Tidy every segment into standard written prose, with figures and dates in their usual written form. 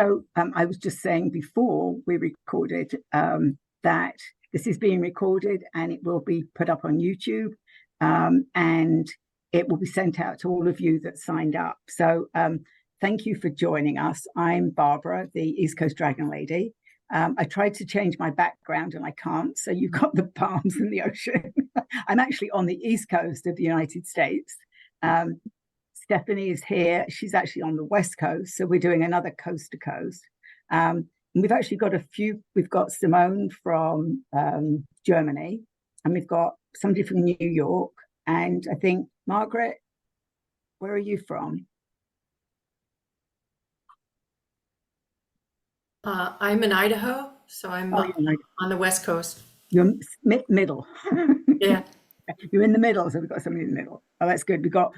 So I was just saying before we recorded that this is being recorded and it will be put up on YouTube, and it will be sent out to all of you that signed up. So thank you for joining us. I'm Barbara, the East Coast Dragon Lady. I tried to change my background and I can't. So you've got the palms and the ocean. I'm actually on the East Coast of the United States. Stephanie is here. She's actually on the West Coast. So we're doing another coast to coast. And we've actually got we've got Simone from Germany, and we've got somebody from New York. And I think, Margaret, where are you from? I'm in Idaho, so I'm on the West Coast. You're middle. Yeah. You're in the middle, so we've got somebody in the middle. Oh, that's good. We've got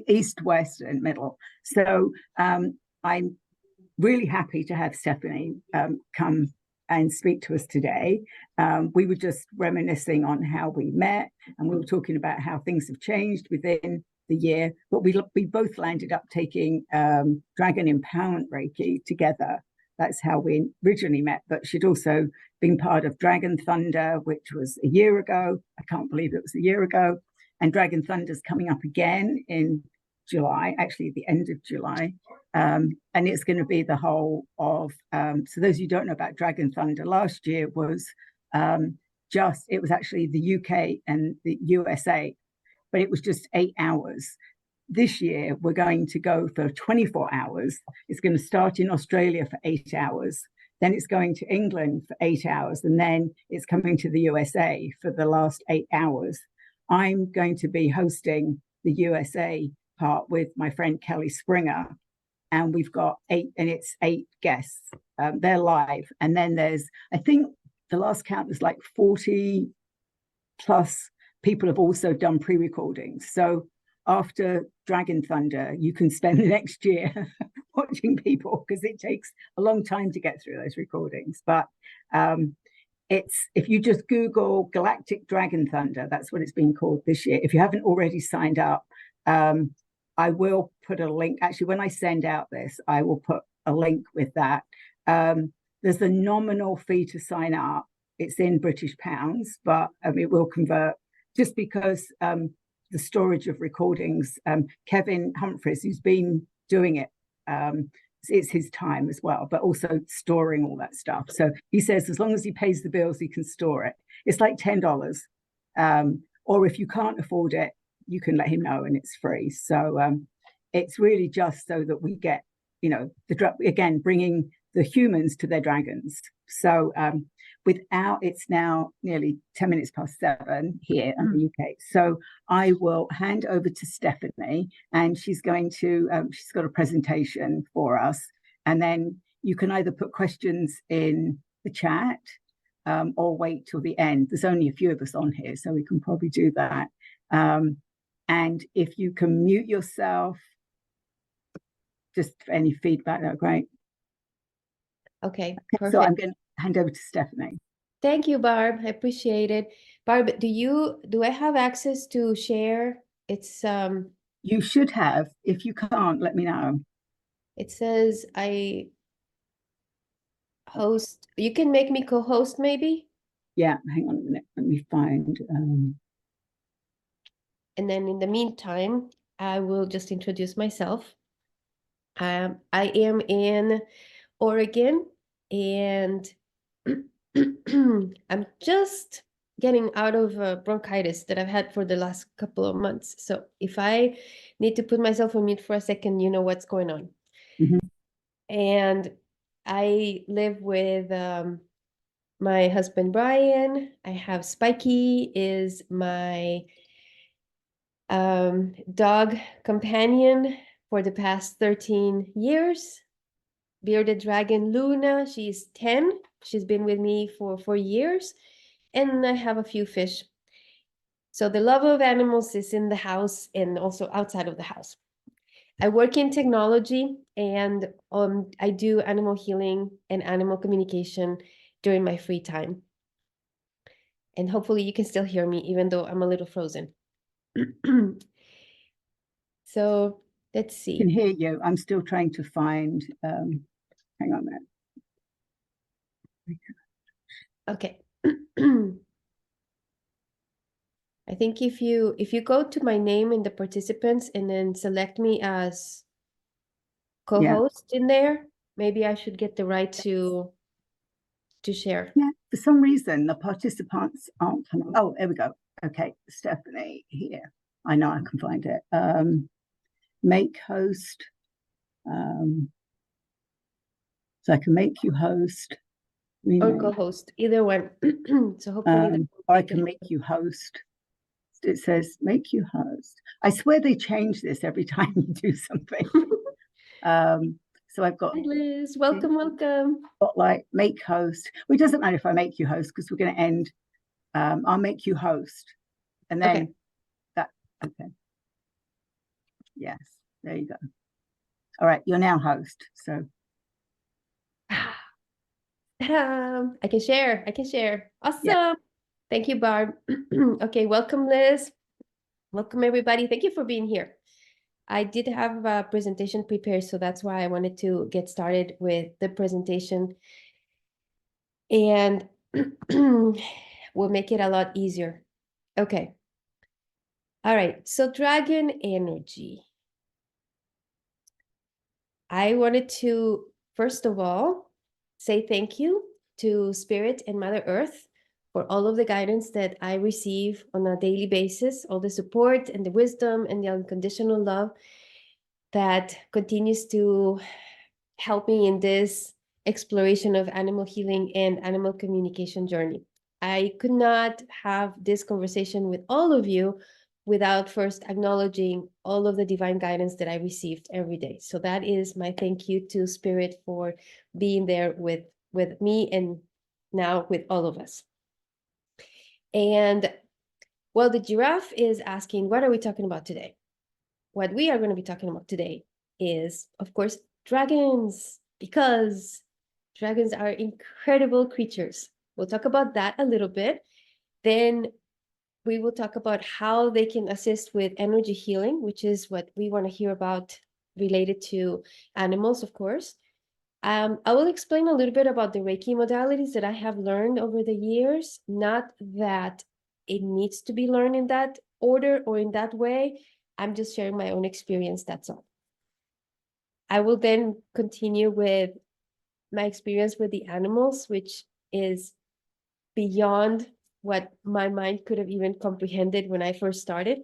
east, west, and middle. So I'm really happy to have Stephanie come and speak to us today. We were just reminiscing on how we met, and we were talking about how things have changed within the year. But we both landed up taking Dragon Empowerment Reiki together. That's how we originally met. But she'd also been part of Dragon Thunder, which was a year ago. I can't believe it was a year ago. And Dragon Thunder's coming up again in July, actually at the end of July. And it's going to be the whole of, so those of you who don't know about Dragon Thunder, last year was it was actually the UK and the USA, but it was just 8 hours. This year, we're going to go for 24 hours. It's going to start in Australia for 8 hours. Then it's going to England for 8 hours. And then it's coming to the USA for the last 8 hours. I'm going to be hosting the USA part with my friend Kelly Springer. And we've got 8 guests. They're live. And then I think the last count was like 40 plus people have also done pre-recordings. So after Dragon Thunder, you can spend the next year watching people, because it takes a long time to get through those recordings. But if you just Google Galactic Dragon Thunder, that's what it's been called this year. If you haven't already signed up, I will put a link. Actually, when I send out this, I will put a link with that. There's a nominal fee to sign up. It's in British pounds, but it will convert just because the storage of recordings. Kevin Humphreys, who's been doing it, it's his time as well, but also storing all that stuff. So he says as long as he pays the bills, he can store it. It's like $10. Or if you can't afford it, you can let him know and it's free. So it's really just so that we get, again, bringing the humans to their dragons. So it's now nearly 10 minutes past 7 here in the UK. So I will hand over to Stephanie, and she's got a presentation for us. And then you can either put questions in the chat or wait till the end. There's only a few of us on here, so we can probably do that. And if you can mute yourself, just for any feedback, that's great. Okay, perfect. So I'm going to hand over to Stephanie. Thank you, Barb. I appreciate it. Barb, do I have access to share? It's You should have. If you can't, let me know. It says I host. You can make me co-host, maybe? Yeah, hang on a minute. Let me find. And then in the meantime, I will just introduce myself. I am in Oregon, and I'm just getting out of bronchitis that I've had for the last couple of months. So if I need to put myself on mute for a second, you know what's going on. Mm-hmm. And I live with my husband, Brian. I have Spiky, is my dog companion for the past 13 years. Bearded dragon Luna, she's 10. She's been with me for 4 years. And I have a few fish. So the love of animals is in the house and also outside of the house. I work in technology, and I do animal healing and animal communication during my free time. And hopefully you can still hear me, even though I'm a little frozen. So let's see. I can hear you. I'm still trying to find hang on a minute. Okay. I think if you go to my name in the participants and then select me as co-host in there, maybe I should get the right to share. Yeah, for some reason the participants aren't coming. Oh, there we go. Okay, Stephanie here. I know I can find it. Make host. So I can make you host. Or co-host, either one. So hopefully or I can make you host. It says make you host. I swear they change this every time you do something. So I've got Hi, Liz. Welcome. Spotlight, make host. Well, it doesn't matter if I make you host because we're going to end. I'll make you host, and then Okay. that. Okay. Yes, there you go. All right, you're now host. So I can share. Awesome. Yeah. Thank you, Barb. Okay, welcome, Liz. Welcome, everybody. Thank you for being here. I did have a presentation prepared, so that's why I wanted to get started with the presentation. And we'll make it a lot easier. Okay. All right, so dragon energy. I wanted to, first of all, say thank you to Spirit and Mother Earth for all of the guidance that I receive on a daily basis, all the support and the wisdom and the unconditional love that continues to help me in this exploration of animal healing and animal communication journey. I could not have this conversation with all of you without first acknowledging all of the divine guidance that I received every day. So that is my thank you to Spirit for being there with me and now with all of us. And well, the giraffe is asking, what are we talking about today? What we are going to be talking about today is, of course, dragons, because dragons are incredible creatures. We'll talk about that a little bit. Then we will talk about how they can assist with energy healing, which is what we want to hear about related to animals, of course. I will explain a little bit about the Reiki modalities that I have learned over the years. Not that it needs to be learned in that order or in that way. I'm just sharing my own experience, that's all. I will then continue with my experience with the animals, which is beyond what my mind could have even comprehended when I first started.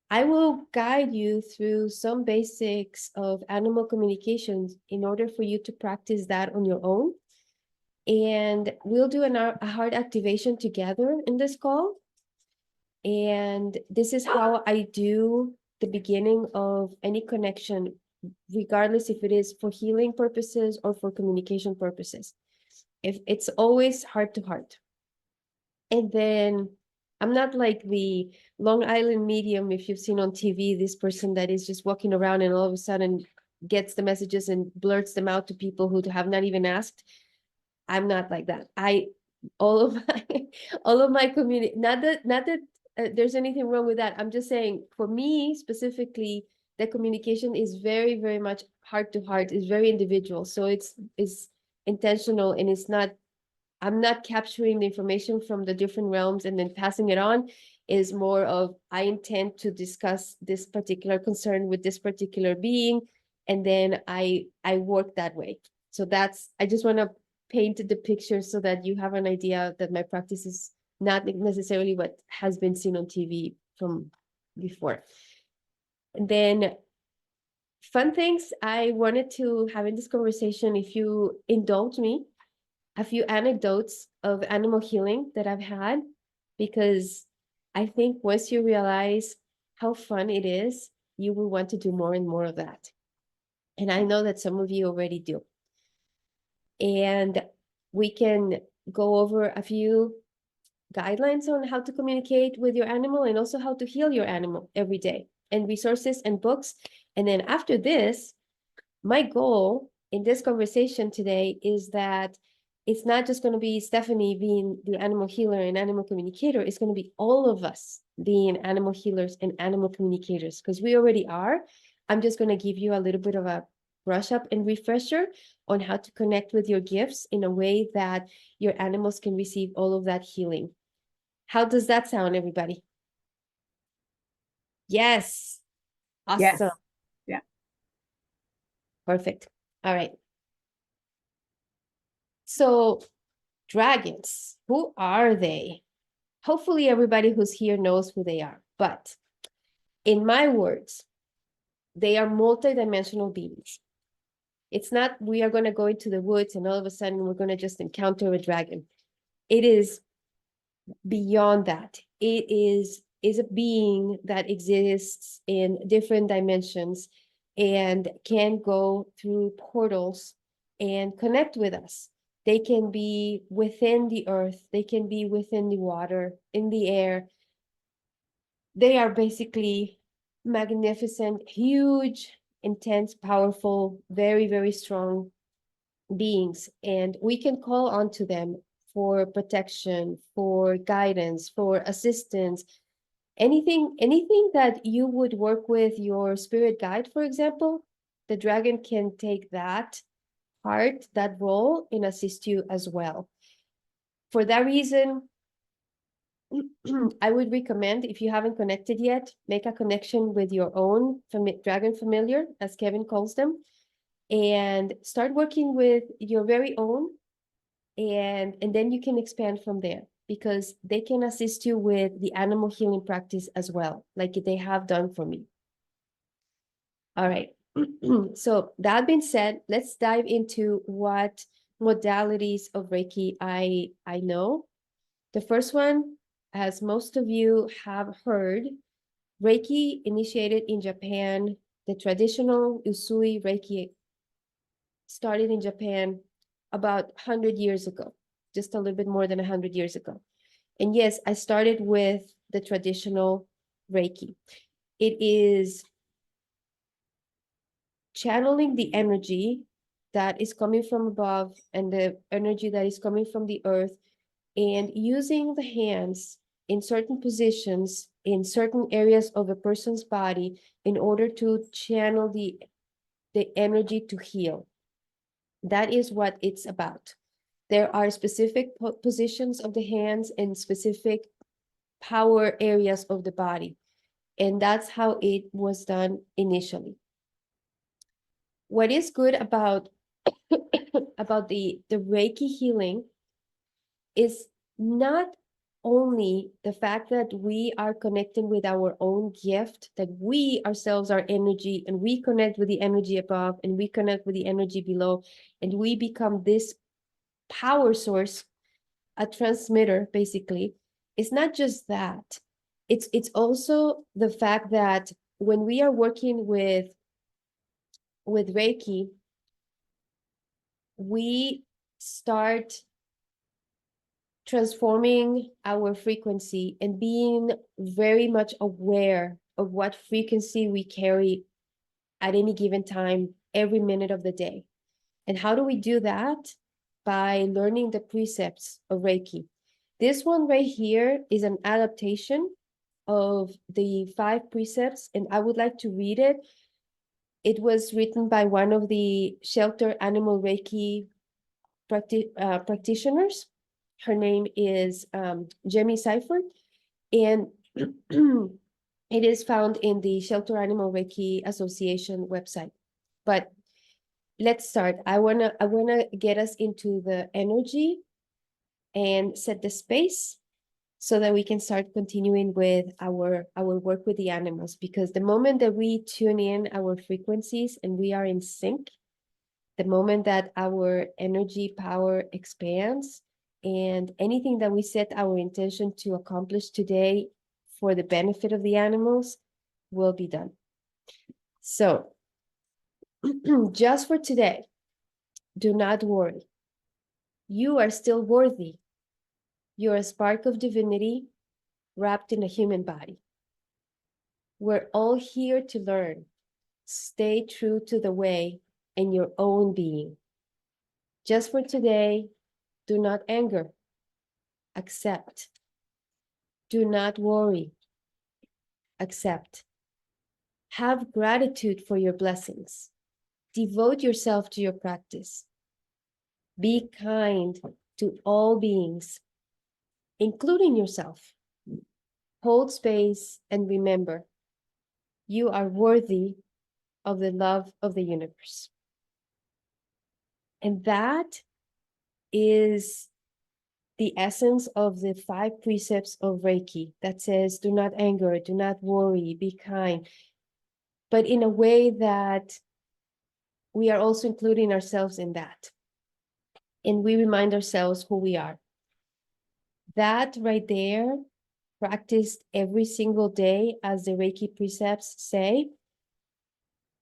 I will guide you through some basics of animal communications in order for you to practice that on your own. And we'll do a heart activation together in this call. And this is how I do the beginning of any connection, regardless if it is for healing purposes or for communication purposes. If it's always heart to heart. And then I'm not like the Long Island medium, if you've seen on TV, this person that is just walking around and all of a sudden gets the messages and blurts them out to people who have not even asked. I'm not like that. All of my community, not that there's anything wrong with that. I'm just saying, for me specifically, the communication is very, very much heart to heart, is very individual. So it's intentional, and it's not, I'm not capturing the information from the different realms and then passing it on. Is more of, I intend to discuss this particular concern with this particular being, and then I work that way. So that's, I just want to paint the picture so that you have an idea that my practice is not necessarily what has been seen on TV from before. And then fun things I wanted to have in this conversation, if you indulge me, a few anecdotes of animal healing that I've had, because I think once you realize how fun it is, you will want to do more and more of that. And I know that some of you already do. And we can go over a few guidelines on how to communicate with your animal and also how to heal your animal every day, and resources and books. And then after this, my goal in this conversation today is that it's not just going to be Stephanie being the animal healer and animal communicator. It's going to be all of us being animal healers and animal communicators, because we already are. I'm just going to give you a little bit of a brush up and refresher on how to connect with your gifts in a way that your animals can receive all of that healing. How does that sound, everybody? Yes. Awesome. Yes. Yeah. Perfect. All right. So dragons, who are they? Hopefully everybody who's here knows who they are, but in my words, they are multidimensional beings. It's not we are going to go into the woods and all of a sudden we're going to just encounter a dragon. It is beyond that. It is a being that exists in different dimensions and can go through portals and connect with us. They can be within the earth, they can be within the water, in the air. They are basically magnificent, huge, intense, powerful, very, very strong beings. And we can call on to them for protection, for guidance, for assistance, anything that you would work with your spirit guide, for example. The dragon can take that part, that role, and assist you as well. For that reason, I would recommend, if you haven't connected yet, make a connection with your own dragon familiar, as Kevin calls them, and start working with your very own, and then you can expand from there, because they can assist you with the animal healing practice as well, like they have done for me. All right. So that being said, let's dive into what modalities of Reiki I know. The first one, as most of you have heard, Reiki initiated in Japan. The traditional Usui Reiki started in Japan about 100 years ago, just a little bit more than 100 years ago. And yes, I started with the traditional Reiki. It is channeling the energy that is coming from above and the energy that is coming from the earth, and using the hands in certain positions in certain areas of a person's body in order to channel the energy to heal. That is what it's about. There are specific positions of the hands and specific power areas of the body, and that's how it was done initially. What is good about about the Reiki healing is not only the fact that we are connecting with our own gift, that we ourselves are energy, and we connect with the energy above, and we connect with the energy below, and we become this power source, a transmitter, basically. It's not just that. It's also the fact that when we are working with Reiki, we start transforming our frequency and being very much aware of what frequency we carry at any given time, every minute of the day. And how do we do that? By learning the precepts of Reiki. This one right here is an adaptation of the 5 precepts, and I would like to read it. It was written by one of the shelter animal Reiki practitioners. Her name is Jemmy Seifert, and it is found in the Shelter Animal Reiki Association website. But let's start. I wanna get us into the energy and set the space so that we can start continuing with our work with the animals. Because the moment that we tune in our frequencies and we are in sync, the moment that our energy power expands, and anything that we set our intention to accomplish today for the benefit of the animals will be done. So just for today, do not worry. You are still worthy. You're a spark of divinity wrapped in a human body. We're all here to learn. Stay true to the way and your own being. Just for today, do not anger. Accept. Do not worry. Accept. Have gratitude for your blessings. devote yourself to your practice. Be kind to all beings, including yourself. Hold space and remember, you are worthy of the love of the universe. And that is the essence of the 5 precepts of Reiki that says, do not anger, do not worry, be kind, but in a way that we are also including ourselves in that. And we remind ourselves who we are. That right there, practiced every single day, as the Reiki precepts say,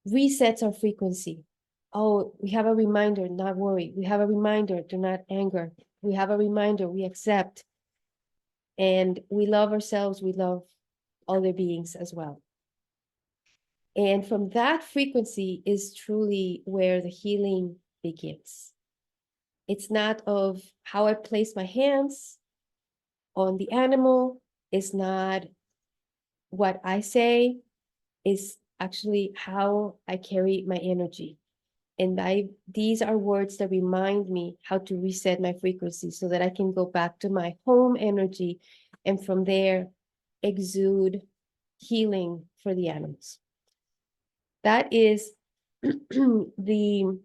resets our frequency. Oh, we have a reminder, not worry. We have a reminder, do not anger. We have a reminder, we accept. And we love ourselves, we love other beings as well. And from that frequency is truly where the healing begins. It's not of how I place my hands on the animal. It's not what I say. It's actually how I carry my energy. And these are words that remind me how to reset my frequency so that I can go back to my home energy and from there exude healing for the animals. That is the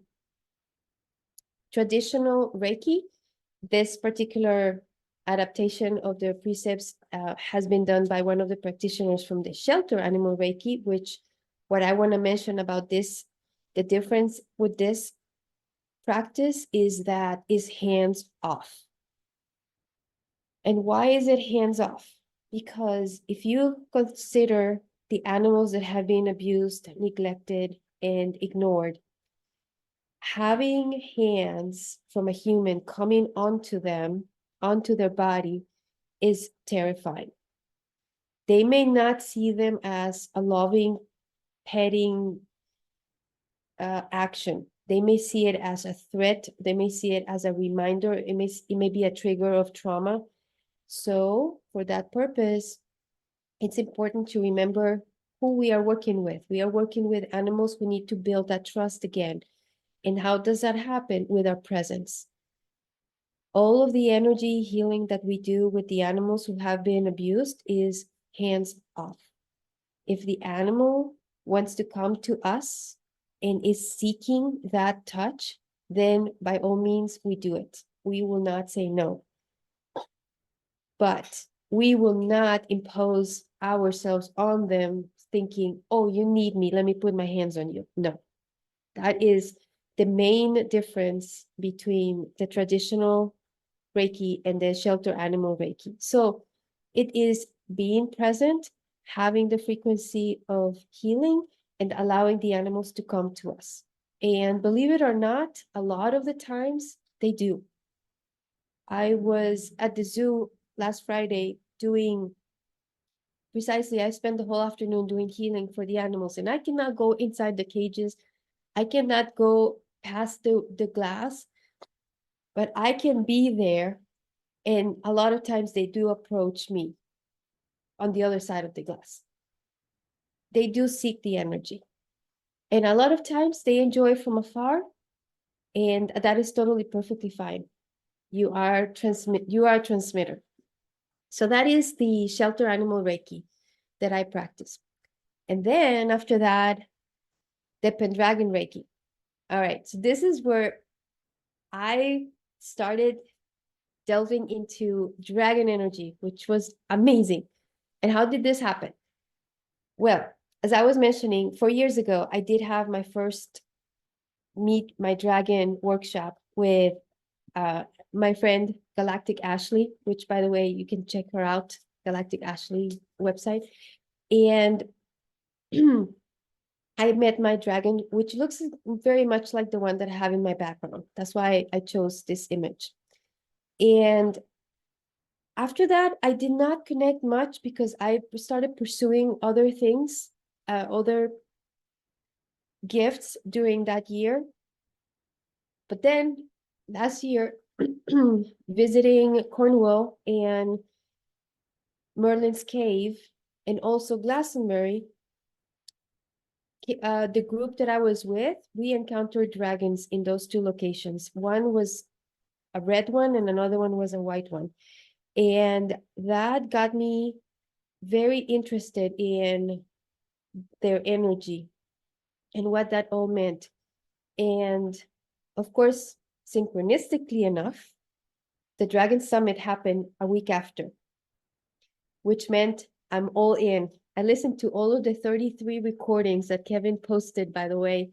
traditional Reiki. This particular adaptation of the precepts has been done by one of the practitioners from the shelter animal Reiki, which what I want to mention about this, the difference with this practice is that is hands off. And why is it hands off? Because if you consider the animals that have been abused, neglected, and ignored, having hands from a human coming onto them, onto their body, is terrifying. They may not see them as a loving, petting action. They may see it as a threat. They may see it as a reminder. It may be a trigger of trauma. So for that purpose, it's important to remember who we are working with. We are working with animals who need to build that trust again. And how does that happen? With our presence. All of the energy healing that we do with the animals who have been abused is hands off. If the animal wants to come to us and is seeking that touch, then by all means, we do it. We will not say no. But we will not impose ourselves on them thinking, oh, you need me, let me put my hands on you. No, that is the main difference between the traditional Reiki and the shelter animal Reiki. So it is being present, having the frequency of healing, and allowing the animals to come to us. And believe it or not, a lot of the times they do. I was at the zoo last Friday doing precisely, I spent the whole afternoon doing healing for the animals, and I cannot go inside the cages. I cannot go past the glass, but I can be there. And a lot of times they do approach me on the other side of the glass. They do seek the energy. And a lot of times they enjoy from afar, and that is totally perfectly fine. You are a transmitter. So that is the shelter animal Reiki that I practice. And then after that, the Pendragon Reiki. All right, so this is where I started delving into dragon energy, which was amazing. And how did this happen? Well, as I was mentioning, 4 years ago, I did have my first Meet My Dragon workshop with my friend Galactic Ashley, which, by the way, you can check her out, Galactic Ashley website. And I met my dragon, which looks very much like the one that I have in my background. That's why I chose this image. And after that, I did not connect much because I started pursuing other things, other gifts during that year. But then last year, visiting Cornwall and Merlin's Cave and also Glastonbury, the group that I was with, we encountered dragons in those two locations. One was a red one and another one was a white one. And that got me very interested in their energy and what that all meant. And of course, synchronistically enough, the Dragon Summit happened a week after, which meant I'm all in. I listened to all of the 33 recordings that Kevin posted, by the way,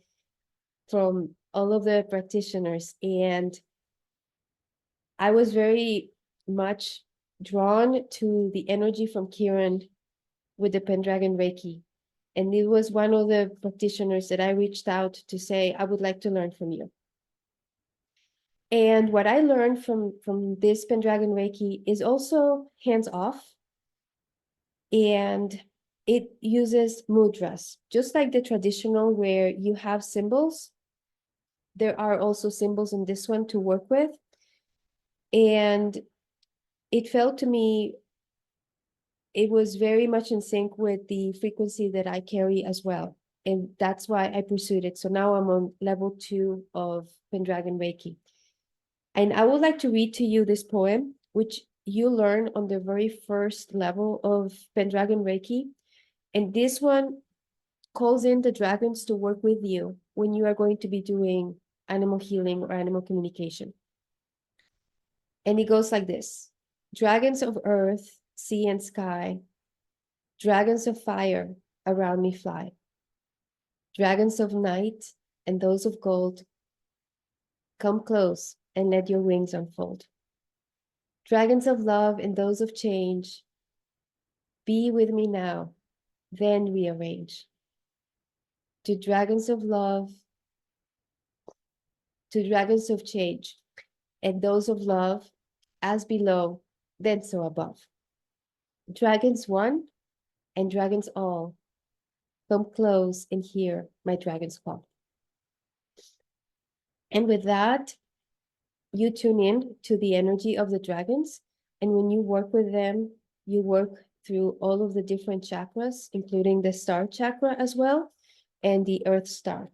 from all of the practitioners. And I was very much drawn to the energy from Kieran with the Pendragon Reiki. And it was one of the practitioners that I reached out to say, I would like to learn from you. And what I learned from this Pendragon Reiki is also hands off. And it uses mudras, just like the traditional where you have symbols. There are also symbols in this one to work with. And it felt to me, it was very much in sync with the frequency that I carry as well. And that's why I pursued it. So now I'm on level 2 of Pendragon Reiki. And I would like to read to you this poem, which you learn on the very first level of Pendragon Reiki. And this one calls in the dragons to work with you when you are going to be doing animal healing or animal communication. And it goes like this: dragons of earth, sea, and sky, dragons of fire around me fly. Dragons of night and those of gold, come close and let your wings unfold. Dragons of love and those of change, be with me now, then rearrange. To dragons of love, to dragons of change, and those of love, as below, then so above. Dragons one and dragons all, come close and hear my dragon's call. And with that, you tune in to the energy of the dragons. And when you work with them, you work through all of the different chakras, including the star chakra as well, and the earth star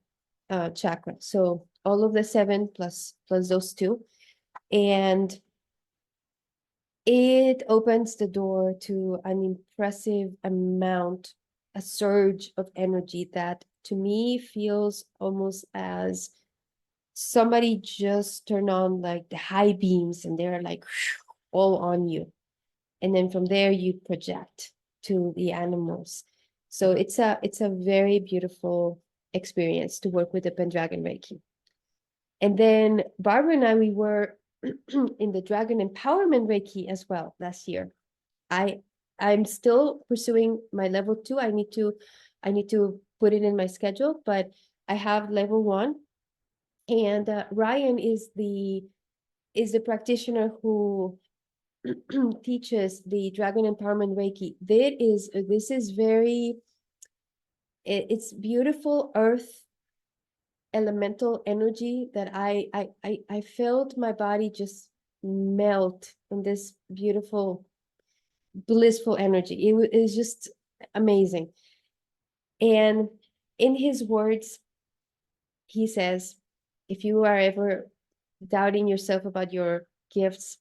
chakra. So all of the 7 plus those 2. And it opens the door to an impressive amount, a surge of energy that to me feels almost as somebody just turned on like the high beams and they're like all on you. And then from there you project to the animals. So it's a very beautiful experience to work with the Pendragon Reiki. And then Barbara and I, we were in the Dragon Empowerment Reiki as well last year. I'm still pursuing my level 2. I need to put it in my schedule, but I have level 1. And Ryan is the practitioner who teaches the Dragon Empowerment Reiki. This is very, it's beautiful earth elemental energy that I felt my body just melt in this beautiful, blissful energy. It was just amazing. And in his words, he says, if you are ever doubting yourself about your gifts,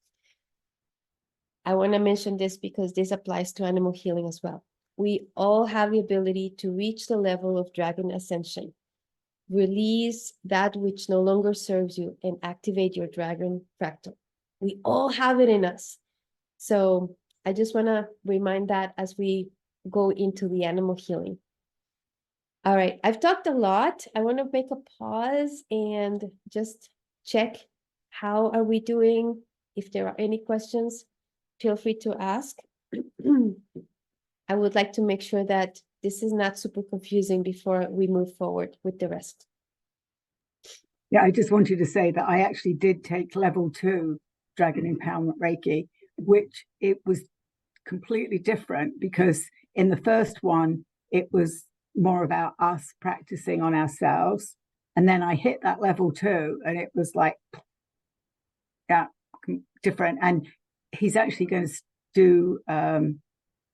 I want to mention this because this applies to animal healing as well. We all have the ability to reach the level of dragon ascension. Release that which no longer serves you and activate your dragon fractal. We all have it in us. So I just want to remind that as we go into the animal healing. All right, I've talked a lot. I want to make a pause and just check how are we doing. If there are any questions, feel free to ask. I would like to make sure that this is not super confusing before we move forward with the rest. Yeah, I just wanted to say that I actually did take level 2 Dragon Empowerment Reiki, which it was completely different because in the first one, it was more about us practicing on ourselves. And then I hit that level 2 and it was like, yeah, different. And he's actually going to do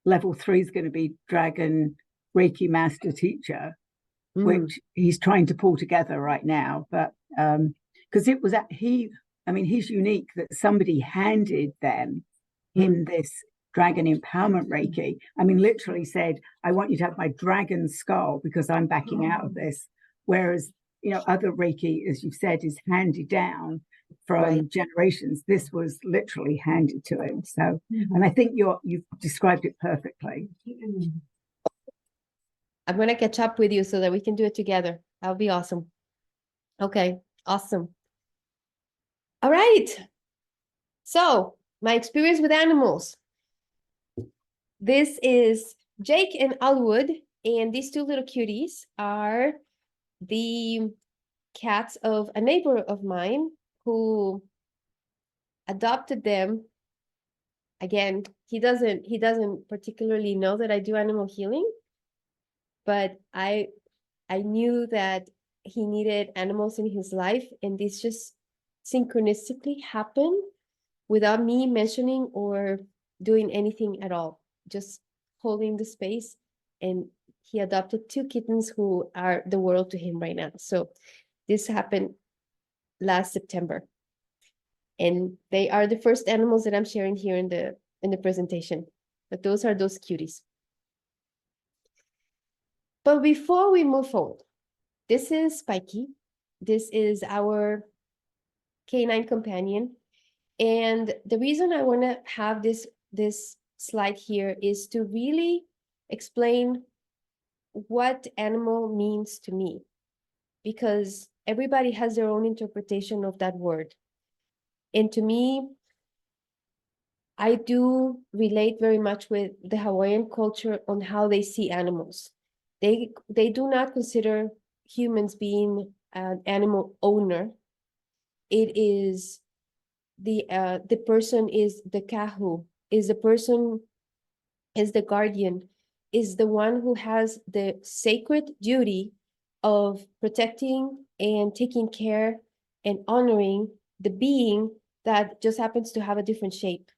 level 3 is going to be Dragon Reiki Master Teacher. which he's trying to pull together right now. But because it was he's unique that somebody handed him this dragon empowerment Reiki. I mean, literally said, I want you to have my dragon skull because I'm backing out of this. Whereas, other Reiki, as you've said, is handed down from generations. This was literally handed to him. So, and I think you've described it perfectly. I'm going to catch up with you so that we can do it together. That would be awesome. Okay, awesome. All right. So, my experience with animals. This is Jake and Alwood, and these two little cuties are the cats of a neighbor of mine who adopted them. Again, he doesn't particularly know that I do animal healing, but I knew that he needed animals in his life, and this just synchronistically happened without me mentioning or doing anything at all, just holding the space. And he adopted two kittens who are the world to him right now. So this happened last September. And they are the first animals that I'm sharing here in the presentation. But those are those cuties. But before we move forward, this is Spiky. This is our canine companion. And the reason I want to have this slide here is to really explain what animal means to me, because everybody has their own interpretation of that word. And to me, I do relate very much with the Hawaiian culture on how they see animals. They do not consider humans being an animal owner. It is the person is the kahu, is the person, is the guardian, is the one who has the sacred duty of protecting and taking care and honoring the being that just happens to have a different shape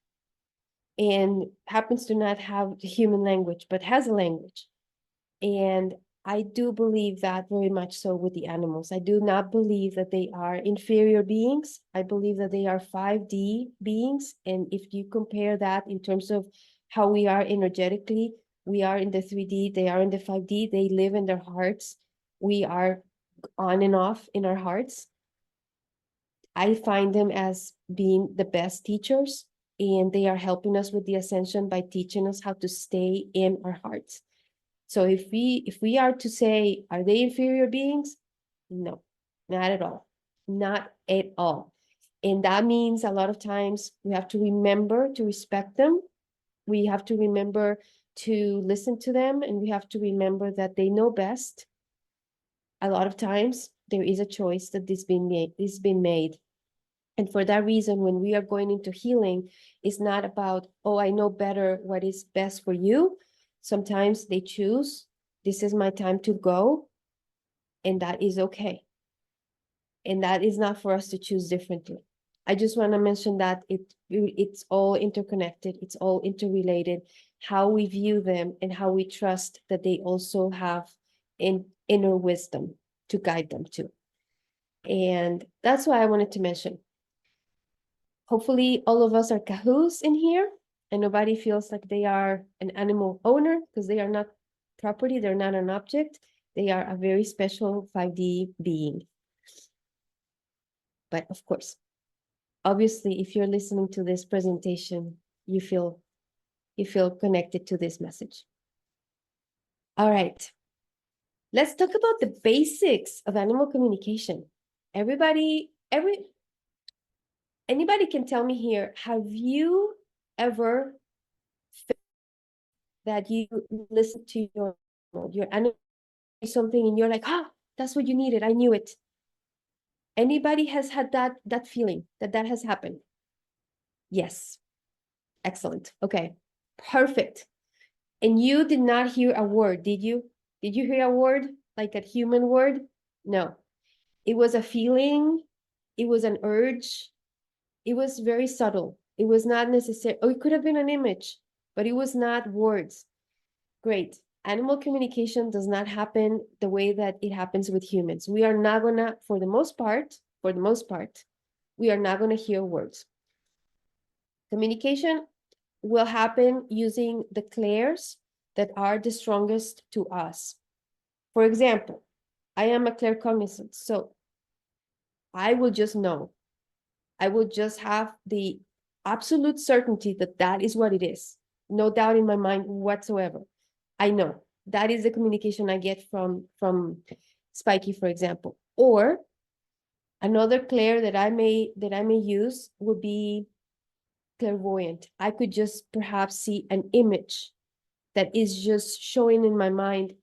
and happens to not have the human language, but has a language. And I do believe that very much so with the animals. I do not believe that they are inferior beings. I believe that they are 5D beings. And if you compare that in terms of how we are energetically, we are in the 3D, they are in the 5D, they live in their hearts. We are on and off in our hearts. I find them as being the best teachers, and they are helping us with the ascension by teaching us how to stay in our hearts. So if we are to say, are they inferior beings? No, not at all. Not at all. And that means a lot of times we have to remember to respect them. We have to remember to listen to them, and we have to remember that they know best. A lot of times there is a choice that is being made. And for that reason, when we are going into healing, it's not about, oh, I know better what is best for you. Sometimes they choose, this is my time to go, and that is okay. And that is not for us to choose differently. I just want to mention that it's all interconnected, it's all interrelated, how we view them and how we trust that they also have inner wisdom to guide them to. And that's why I wanted to mention. Hopefully all of us are kahus in here and nobody feels like they are an animal owner, because they are not property, they're not an object. They are a very special 5D being. But of course, obviously, if you're listening to this presentation, you feel connected to this message. All right. Let's talk about the basics of animal communication. Anybody can tell me here, have you ever felt that you listen to your animal something and you're like, that's what you needed, I knew it? Anybody has had that feeling that has happened? Yes. Excellent. Okay. Perfect. And you did not hear a word, did you? Did you hear a word, like a human word? No. It was a feeling. It was an urge. It was very subtle. It was not necessary. Oh, it could have been an image, but it was not words. Great. Animal communication does not happen the way that it happens with humans. We are not gonna, for the most part, we are not gonna hear words. Communication will happen using the clairs that are the strongest to us. For example, I am a claircognizant, so I will just know. I will just have the absolute certainty that that is what it is. No doubt in my mind whatsoever. I know. That is the communication I get from Spiky, for example. Or another clair that I may use would be clairvoyant. I could just perhaps see an image that is just showing in my mind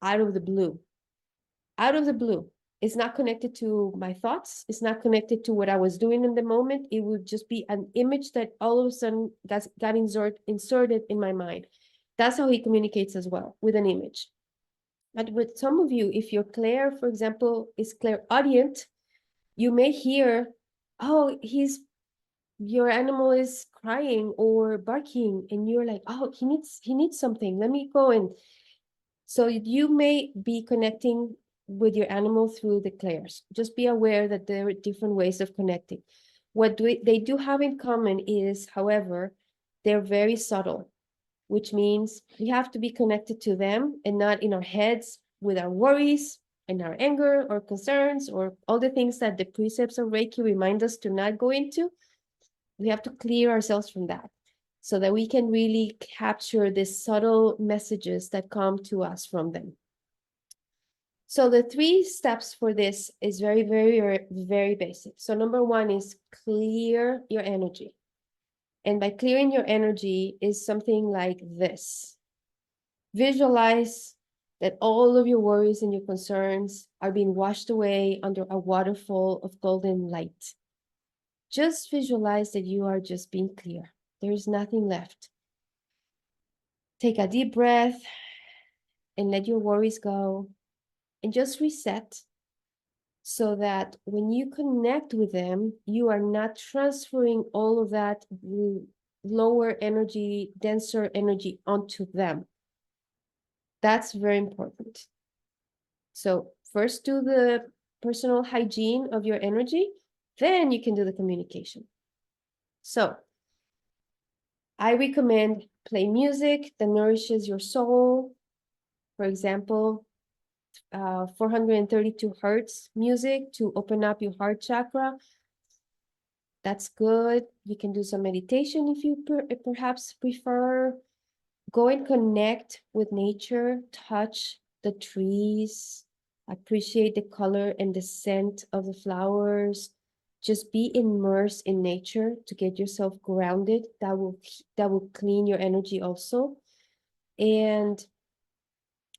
out of the blue. Out of the blue. It's not connected to my thoughts. It's not connected to what I was doing in the moment. It would just be an image that all of a sudden got inserted in my mind. That's how he communicates as well, with an image. But with some of you, if your clair, for example, is clairaudient, you may hear, oh, your animal is crying or barking, and you're like, oh, he needs something. Let me go. And so you may be connecting with your animal through the clairs. Just be aware that there are different ways of connecting. What they do have in common is, however, they're very subtle, which means we have to be connected to them and not in our heads with our worries and our anger or concerns or all the things that the precepts of Reiki remind us to not go into. We have to clear ourselves from that so that we can really capture the subtle messages that come to us from them. So the 3 steps for this is very, very, very basic. So number 1 is clear your energy. And by clearing your energy is something like this. Visualize that all of your worries and your concerns are being washed away under a waterfall of golden light. Just visualize that you are just being clear. There is nothing left. Take a deep breath and let your worries go and just reset so that when you connect with them, you are not transferring all of that lower energy, denser energy onto them. That's very important. So first do the personal hygiene of your energy, then you can do the communication. So I recommend play music that nourishes your soul. For example, 432 hertz music to open up your heart chakra. That's good. You can do some meditation if you perhaps prefer. Go and connect with nature, touch the trees, appreciate the color and the scent of the flowers. Just be immersed in nature to get yourself grounded. That will clean your energy also. And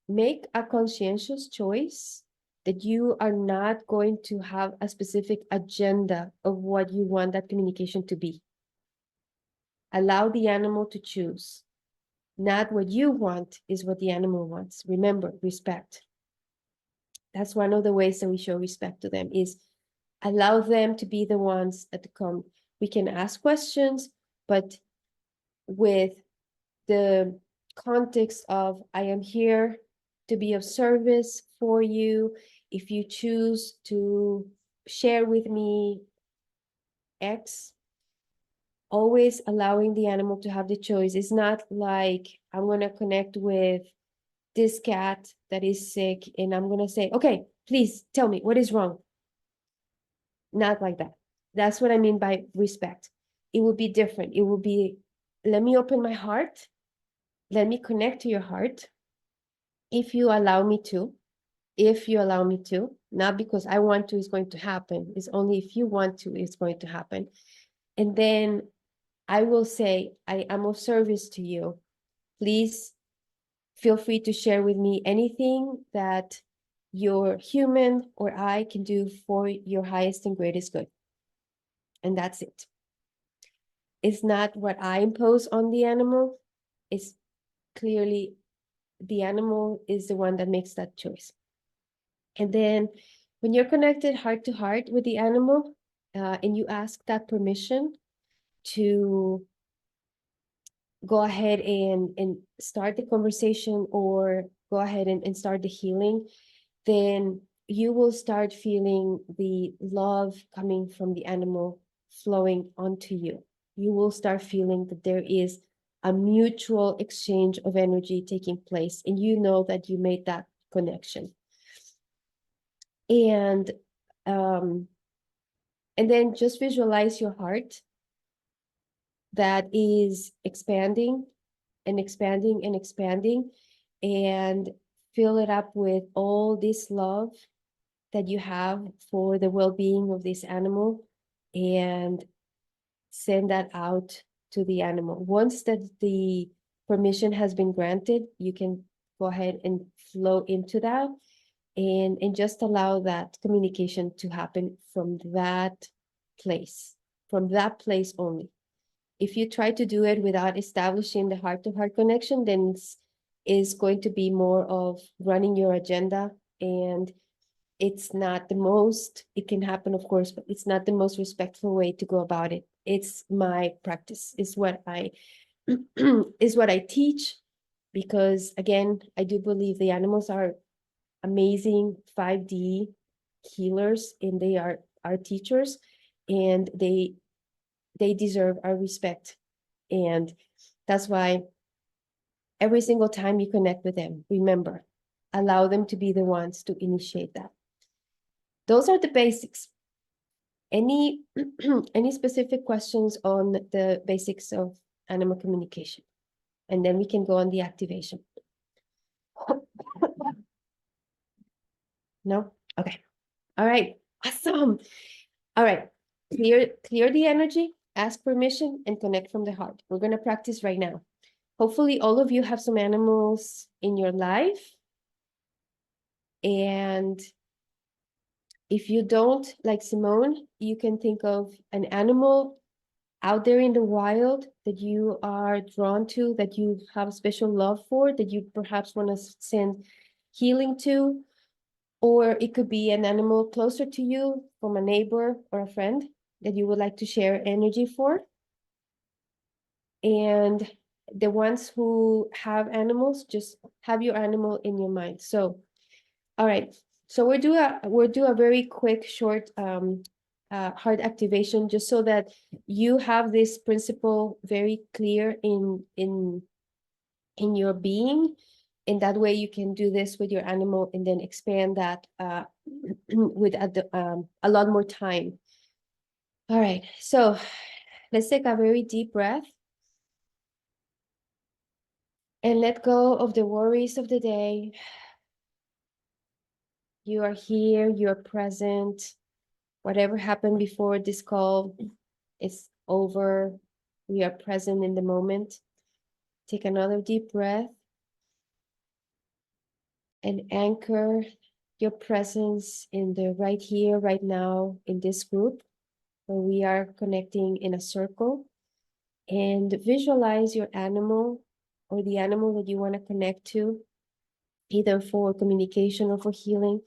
make a conscientious choice that you are not going to have a specific agenda of what you want that communication to be. Allow the animal to choose. Not what you want is what the animal wants. Remember, respect. That's one of the ways that we show respect to them, is allow them to be the ones that come. We can ask questions, but with the context of, I am here to be of service for you. If you choose to share with me X, always allowing the animal to have the choice. It's not like I'm going to connect with this cat that is sick and I'm going to say, okay, please tell me what is wrong. Not like that. That's what I mean by respect. It will be different. It will be, let me open my heart. Let me connect to your heart. If you allow me to, not because I want to, it's going to happen. It's only if you want to, it's going to happen. And then I will say, I am of service to you. Please feel free to share with me anything that your human or I can do for your highest and greatest good. And that's it. It's not what I impose on the animal. It's clearly the animal is the one that makes that choice. And then when you're connected heart to heart with the animal, and you ask that permission to go ahead and start the conversation or go ahead and start the healing, then you will start feeling the love coming from the animal flowing onto you. You will start feeling that there is a mutual exchange of energy taking place, and you know that you made that connection. And then just visualize your heart that is expanding and expanding and expanding, and fill it up with all this love that you have for the well-being of this animal, and send that out to the animal. Once that the permission has been granted, you can go ahead and flow into that, and just allow that communication to happen from that place only. If you try to do it without establishing the heart-to-heart connection, then it's going to be more of running your agenda, and it's not the most, it can happen, of course, but it's not the most respectful way to go about it. It's my practice, is what I is what I teach, because again, I do believe the animals are amazing 5D healers, and they are our teachers, and they deserve our respect. And that's why every single time you connect with them, remember, allow them to be the ones to initiate that. Those are the basics. Any any specific questions on the basics of animal communication? And then we can go on the activation. No? Okay. All right. Awesome. All right. Clear the energy, ask permission, and connect from the heart. We're going to practice right now. Hopefully all of you have some animals in your life. And if you don't, like Simone, you can think of an animal out there in the wild that you are drawn to, that you have special love for, that you perhaps want to send healing to. Or it could be an animal closer to you, from a neighbor or a friend that you would like to share energy for. And the ones who have animals, just have your animal in your mind. So, all right. So we'll do a very quick, short heart activation, just so that you have this principle very clear in your being. And that way you can do this with your animal and then expand that with a lot more time. All right, so let's take a very deep breath and let go of the worries of the day. You are here, you're present. Whatever happened before this call is over. We are present in the moment. Take another deep breath and anchor your presence in the right here, right now, in this group, where we are connecting in a circle. And visualize your animal or the animal that you want to connect to, either for communication or for healing,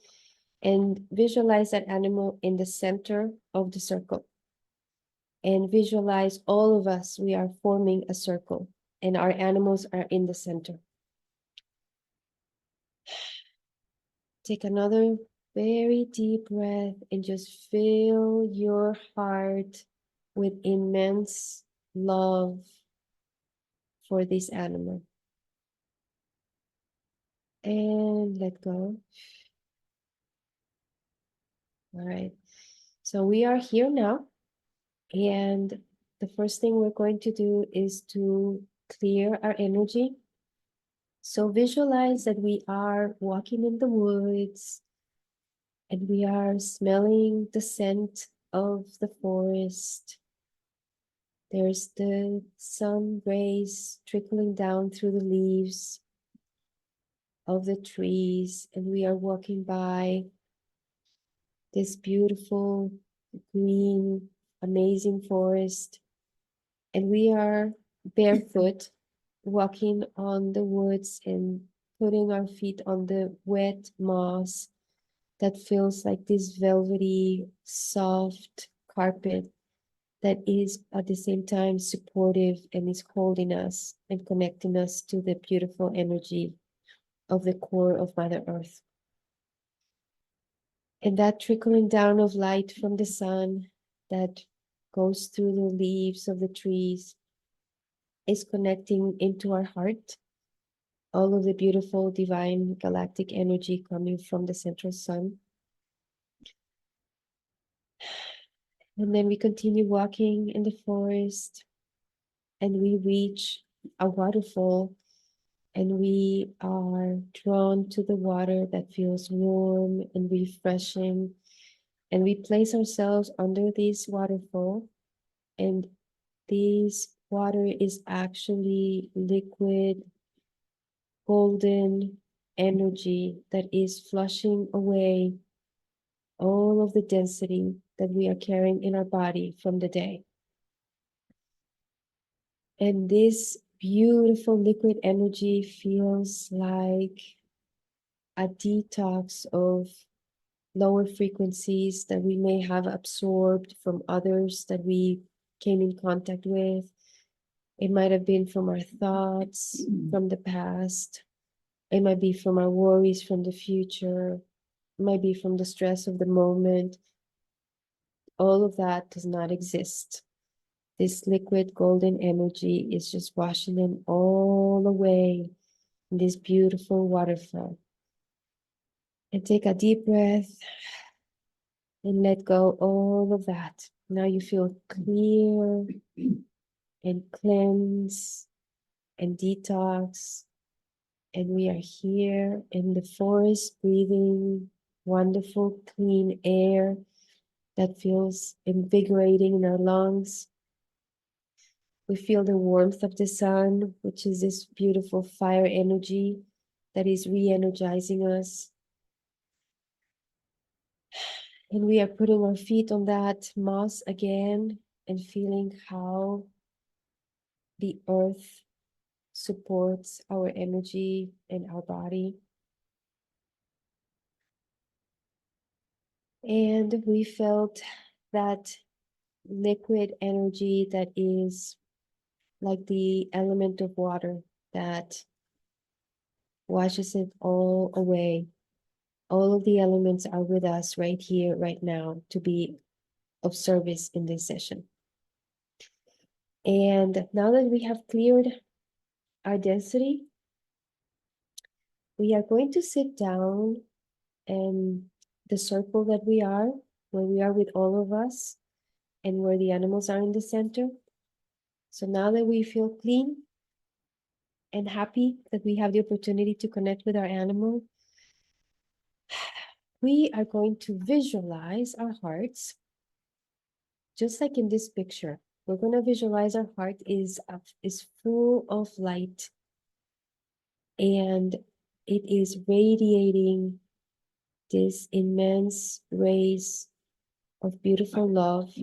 and visualize that animal in the center of the circle. And visualize all of us, we are forming a circle, and our animals are in the center. Take another very deep breath and just fill your heart with immense love for this animal. And let go. All right. So we are here now. And the first thing we're going to do is to clear our energy. So visualize that we are walking in the woods and we are smelling the scent of the forest. There's the sun rays trickling down through the leaves of the trees, and we are walking by this beautiful, green, amazing forest. And we are barefoot, walking on the woods and putting our feet on the wet moss that feels like this velvety, soft carpet that is at the same time supportive and is holding us and connecting us to the beautiful energy of the core of Mother Earth. And that trickling down of light from the sun that goes through the leaves of the trees is connecting into our heart. All of the beautiful divine galactic energy coming from the central sun. And then we continue walking in the forest and we reach a waterfall and we are drawn to the water that feels warm and refreshing. And we place ourselves under this waterfall, and this water is actually liquid, golden energy that is flushing away all of the density that we are carrying in our body from the day. And this beautiful liquid energy feels like a detox of lower frequencies that we may have absorbed from others that we came in contact with. It might have been from our thoughts from the past. It might be from our worries from the future. It might be from the stress of the moment. All of that does not exist. This liquid golden energy is just washing them all away in this beautiful waterfall. And take a deep breath and let go all of that. Now you feel clear and cleanse and detox. And we are here in the forest breathing wonderful clean air that feels invigorating in our lungs. We feel the warmth of the sun, which is this beautiful fire energy that is re-energizing us. And we are putting our feet on that moss again and feeling how the earth supports our energy and our body. And we felt that liquid energy that is like the element of water that washes it all away. All of the elements are with us right here, right now, to be of service in this session. And now that we have cleared our density, we are going to sit down and the circle that we are, where we are with all of us and where the animals are in the center. So now that we feel clean and happy that we have the opportunity to connect with our animal, we are going to visualize our hearts, just like in this picture. We're going to visualize our heart is full of light and it is radiating this immense rays of beautiful love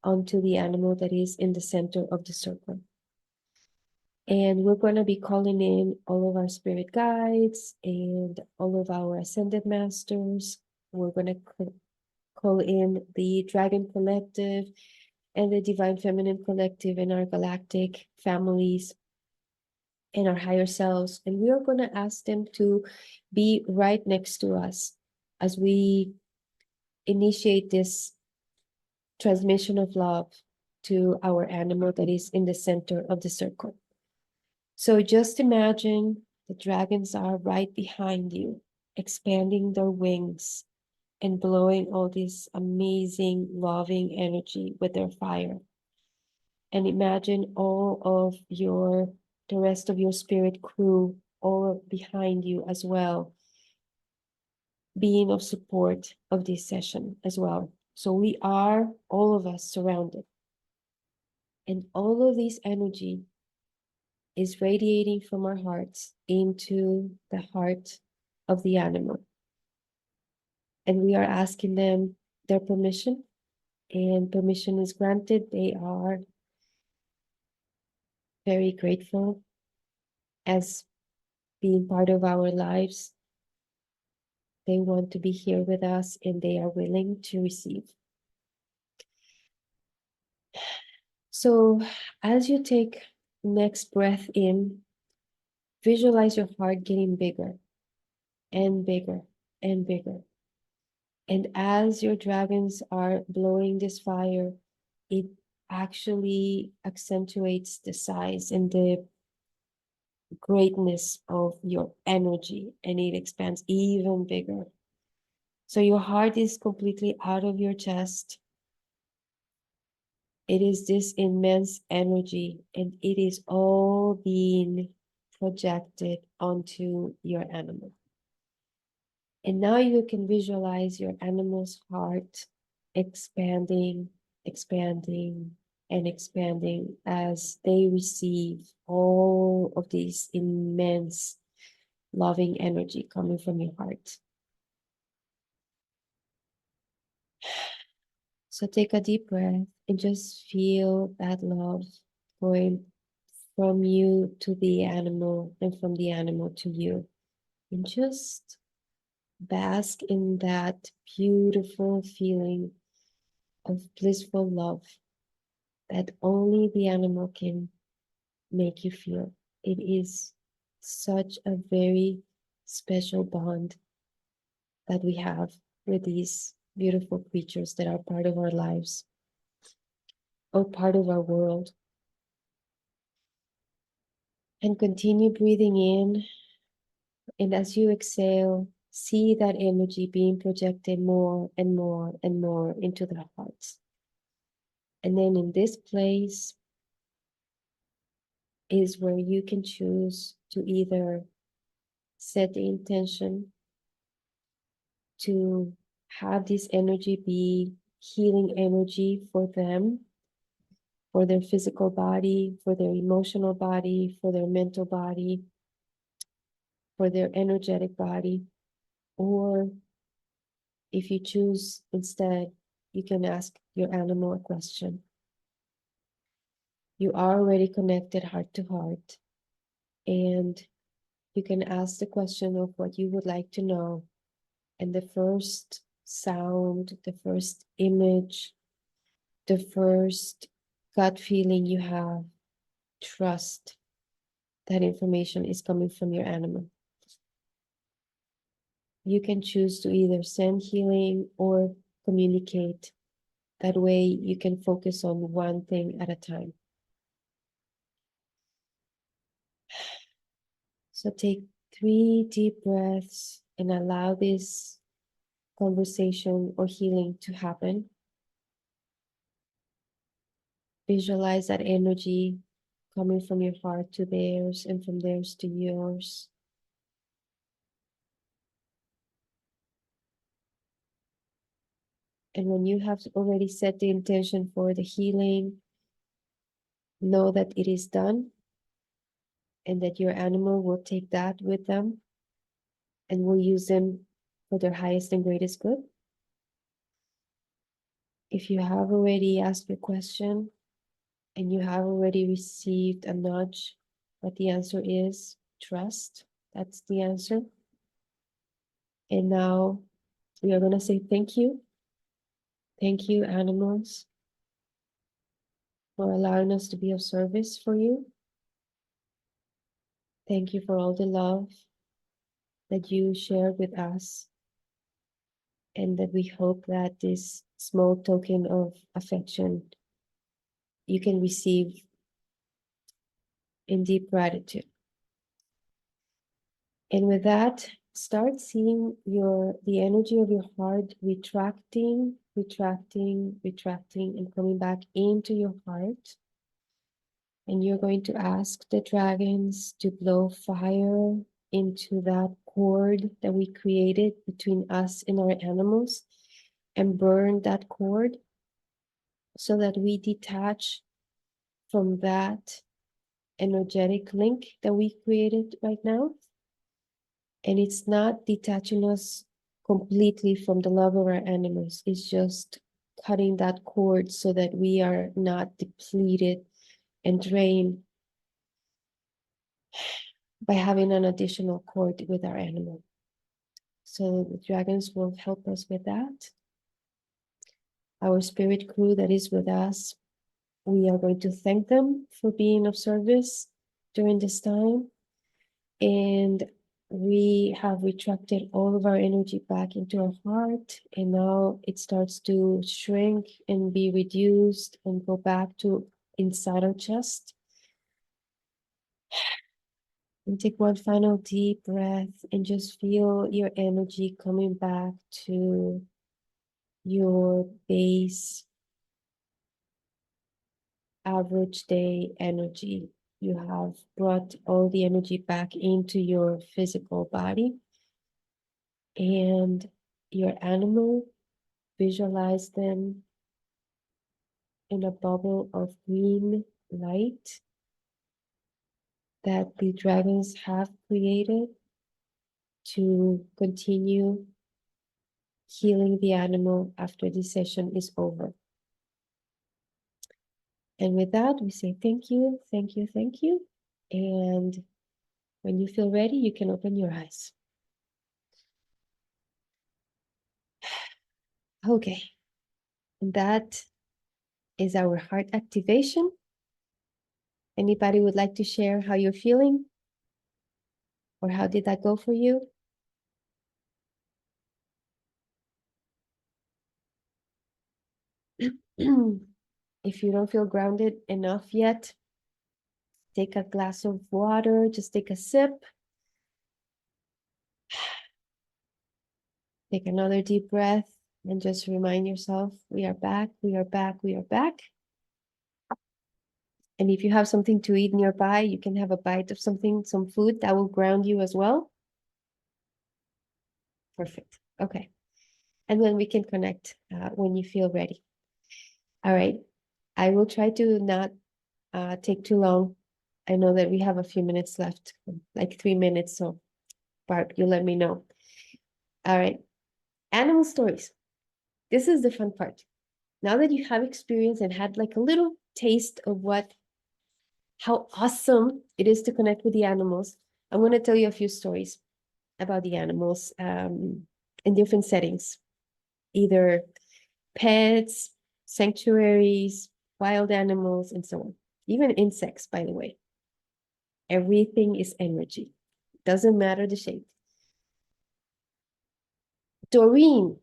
onto the animal that is in the center of the circle. And we're going to be calling in all of our spirit guides and all of our ascended masters. We're going to call in the Dragon Collective and the Divine Feminine Collective and our galactic families and our higher selves. And we are going to ask them to be right next to us as we initiate this transmission of love to our animal that is in the center of the circle. So just imagine the dragons are right behind you, expanding their wings and blowing all this amazing, loving energy with their fire. And imagine all of the rest of your spirit crew, all behind you as well, being of support of this session as well. So we are, all of us, surrounded. And all of this energy is radiating from our hearts into the heart of the animal. And we are asking them their permission, and permission is granted. They are very grateful as being part of our lives. They want to be here with us and they are willing to receive. So as you take next breath in, visualize your heart getting bigger and bigger and bigger. And as your dragons are blowing this fire, it actually accentuates the size and the greatness of your energy, and it expands even bigger. So your heart is completely out of your chest. It is this immense energy, and it is all being projected onto your animal. And now you can visualize your animal's heart expanding, expanding, and expanding as they receive all of this immense loving energy coming from your heart. So take a deep breath and just feel that love going from you to the animal and from the animal to you. And just bask in that beautiful feeling of blissful love that only the animal can make you feel. It is such a very special bond that we have with these beautiful creatures that are part of our lives or part of our world. And continue breathing in, and as you exhale, see that energy being projected more and more and more into the hearts. And then in this place is where you can choose to either set the intention to have this energy be healing energy for them, for their physical body, for their emotional body, for their mental body, for their energetic body. Or if you choose instead, you can ask your animal a question. You are already connected heart to heart, and you can ask the question of what you would like to know. And the first sound, the first image, the first gut feeling you have, trust that information is coming from your animal. You can choose to either send healing or communicate. That way you can focus on one thing at a time. So take 3 deep breaths and allow this conversation or healing to happen. Visualize that energy coming from your heart to theirs and from theirs to yours. And when you have already set the intention for the healing, know that it is done and that your animal will take that with them and will use them for their highest and greatest good. If you have already asked your question and you have already received a nudge, what the answer is, trust. That's the answer. And now we are going to say thank you. Thank you, animals, for allowing us to be of service for you. Thank you for all the love that you share with us, and that we hope that this small token of affection you can receive in deep gratitude. And with that, start seeing the energy of your heart retracting, retracting, retracting, and coming back into your heart. And you're going to ask the dragons to blow fire into that cord that we created between us and our animals and burn that cord so that we detach from that energetic link that we created right now. And it's not detaching us completely from the love of our animals. It's just cutting that cord so that we are not depleted and drained by having an additional cord with our animal. So the dragons will help us with that. Our spirit crew that is with us we are going to thank them for being of service during this time. And we have retracted all of our energy back into our heart. And now it starts to shrink and be reduced and go back to inside our chest. And take one final deep breath and just feel your energy coming back to your base average day energy. You have brought all the energy back into your physical body and your animal. Visualize them in a bubble of green light that the dragons have created to continue healing the animal after this session is over. And with that, we say thank you, thank you, thank you. And when you feel ready, you can open your eyes. Okay, and that is our heart activation. Anybody would like to share how you're feeling? Or how did that go for you? If you don't feel grounded enough yet, take a glass of water, just take a sip. Take another deep breath and just remind yourself, we are back, we are back, we are back. And if you have something to eat nearby, you can have a bite of something, some food that will ground you as well. Perfect. Okay. And then we can connect when you feel ready. All right. I will try to not take too long. I know that we have a few minutes left, like 3 minutes. So, Barb, you let me know. All right. Animal stories. This is the fun part. Now that you have experience and had like a little taste of how awesome it is to connect with the animals, I'm going to tell you a few stories about the animals in different settings, either pets, sanctuaries, wild animals, and so on. Even insects, by the way. Everything is energy. Doesn't matter the shape. Doreen,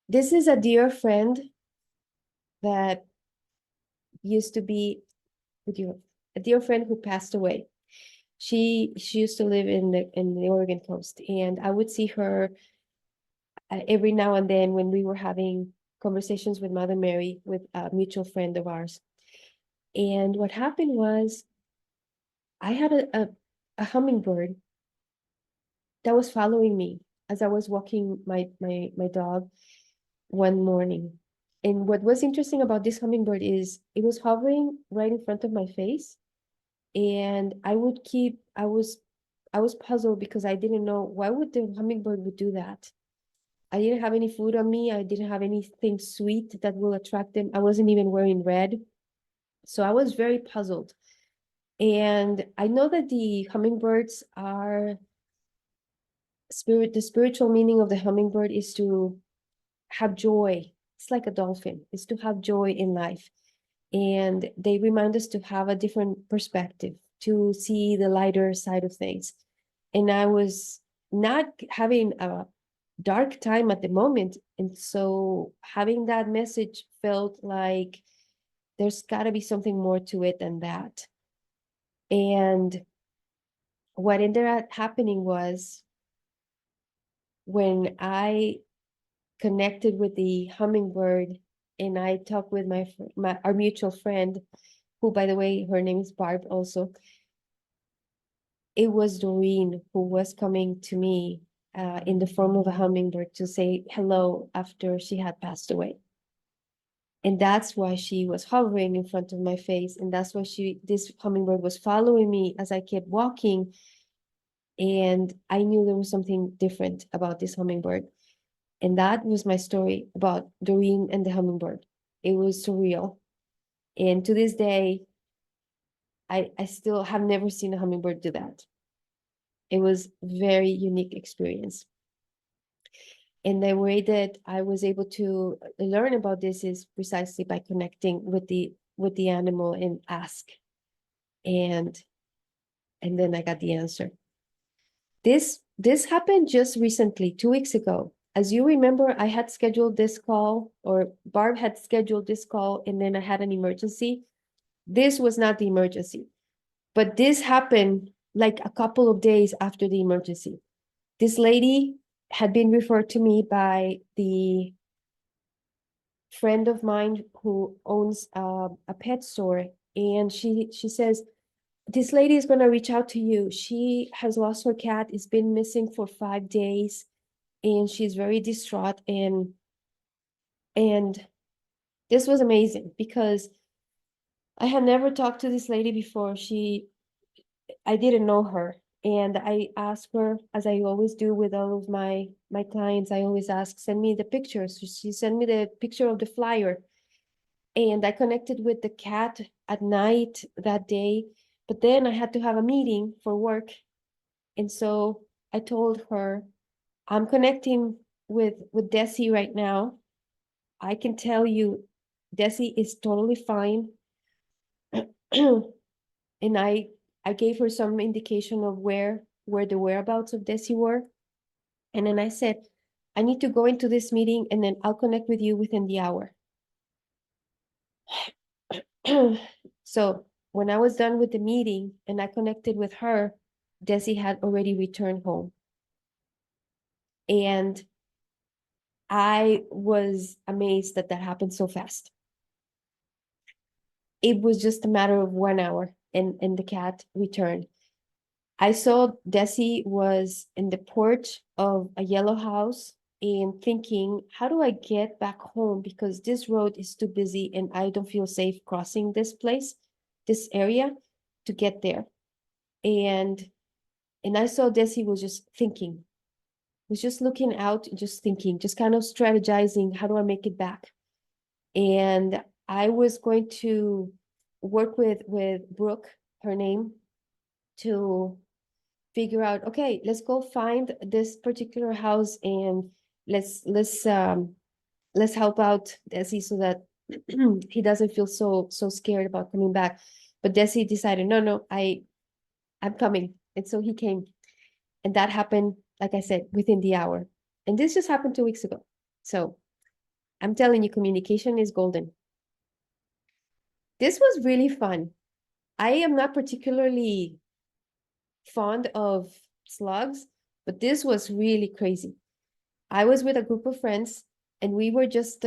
this is a dear friend that used to be with you, a dear friend who passed away. She used to live in the Oregon coast, and I would see her every now and then when we were having conversations with Mother Mary, with a mutual friend of ours. And what happened was, I had a hummingbird that was following me as I was walking my dog one morning. And what was interesting about this hummingbird is it was hovering right in front of my face. And I was puzzled because I didn't know why would the hummingbird would do that. I didn't have any food on me. I didn't have anything sweet that will attract them. I wasn't even wearing red. So I was very puzzled. And I know that the hummingbirds are the spiritual meaning of the hummingbird is to have joy. It's like a dolphin, it's to have joy in life. And they remind us to have a different perspective, to see the lighter side of things. And I was not having a dark time at the moment. And so having that message felt like there's got to be something more to it than that. And what ended up happening was when I connected with the hummingbird and I talked with our mutual friend, who, by the way, her name is Barb also. It was Doreen who was coming to me in the form of a hummingbird to say hello after she had passed away. And that's why she was hovering in front of my face. And that's why this hummingbird was following me as I kept walking. And I knew there was something different about this hummingbird. And that was my story about Doreen and the hummingbird. It was surreal. And to this day, I still have never seen a hummingbird do that. It was very unique experience. And the way that I was able to learn about this is precisely by connecting with the with the animal and ask. And then I got the answer. This happened just recently, 2 weeks ago. As you remember, I had scheduled this call, or Barb had scheduled this call, and then I had an emergency. This was not the emergency, but this happened like a couple of days after the emergency. This lady had been referred to me by the friend of mine who owns a pet store, and she says, this lady is going to reach out to you. She has lost her cat. It's been missing for 5 days, and she's very distraught. And this was amazing because I had never talked to this lady before. I didn't know her. And I asked her, as I always do with all of my clients, I always ask, send me the pictures. So she sent me the picture of the flyer. And I connected with the cat at night that day. But then I had to have a meeting for work. And so I told her, I'm connecting with Desi right now. I can tell you, Desi is totally fine. And I gave her some indication of where the whereabouts of Desi were. And then I said, I need to go into this meeting, and then I'll connect with you within the hour. So when I was done with the meeting and I connected with her, Desi had already returned home. And I was amazed that happened so fast. It was just a matter of 1 hour, and the cat returned. I saw Desi was in the porch of a yellow house and thinking, how do I get back home? Because this road is too busy and I don't feel safe crossing this place, this area, to get there. And I saw Desi was just thinking, was just looking out, just thinking, just kind of strategizing, how do I make it back? And I was going to work with Brooke, her name, to figure out, okay, let's go find this particular house and let's help out Desi so that he doesn't feel so scared about coming back. But Desi decided, no, I'm coming. And so he came. And that happened, like I said, within the hour. And this just happened 2 weeks ago. So I'm telling you, communication is golden. This was really fun. I am not particularly fond of slugs, but this was really crazy. I was with a group of friends, and we were just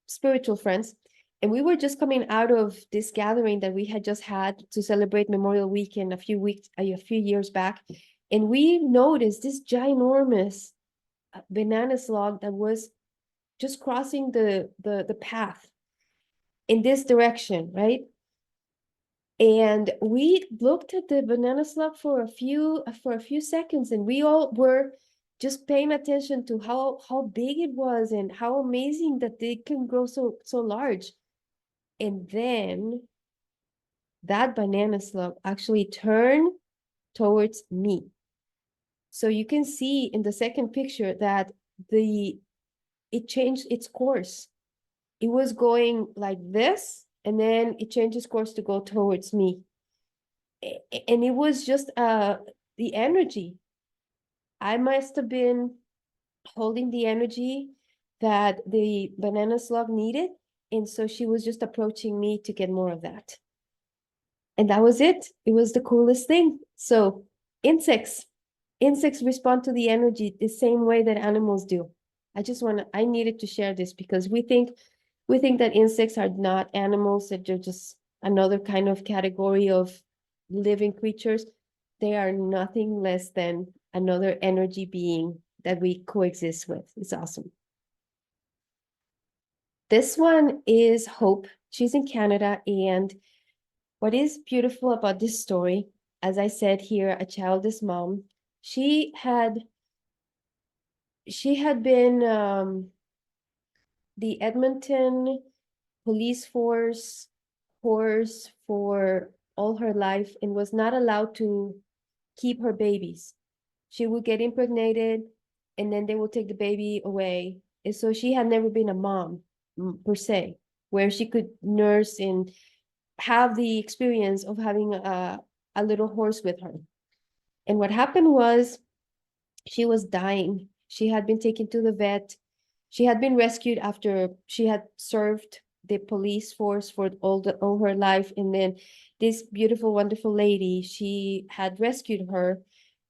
spiritual friends, and we were just coming out of this gathering that we had just had to celebrate Memorial Weekend a few years back, and we noticed this ginormous banana slug that was just crossing the path in this direction, right? And we looked at the banana slug for a few seconds, and we all were just paying attention to how big it was and how amazing that they can grow so large. And then that banana slug actually turned towards me. So you can see in the second picture that it changed its course. It was going like this, and then it changed its course to go towards me. And it was just the energy. I must have been holding the energy that the banana slug needed, and so she was just approaching me to get more of that. And that was it. It was the coolest thing. So insects respond to the energy the same way that animals do. I needed to share this because we think that insects are not animals, that they're just another kind of category of living creatures. They are nothing less than another energy being that we coexist with. It's awesome. This one is Hope. She's in Canada, and what is beautiful about this story, as I said here, a childless mom, she had been the Edmonton police force horse for all her life and was not allowed to keep her babies. She would get impregnated, and then they would take the baby away. And so she had never been a mom per se. where she could nurse and have the experience of having a little horse with her. And what happened was she was dying. She had been taken to the vet. She had been rescued after she had served the police force for all her life. And then this beautiful, wonderful lady, she had rescued her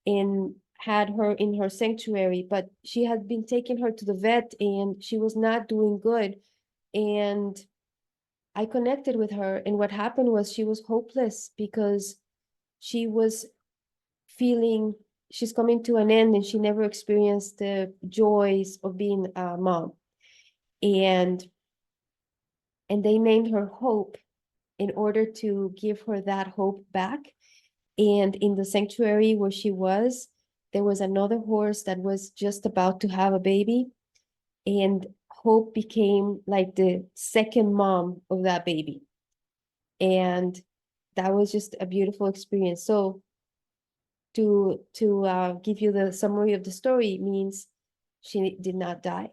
and had her in her sanctuary, but she had been taking her to the vet and she was not doing good. And I connected with her, and what happened was she was hopeless because she was feeling she's coming to an end and she never experienced the joys of being a mom. And they named her Hope in order to give her that hope back. And in the sanctuary where she was, there was another horse that was just about to have a baby. And Hope became like the second mom of that baby. And that was just a beautiful experience. So to give you the summary of the story means she did not die.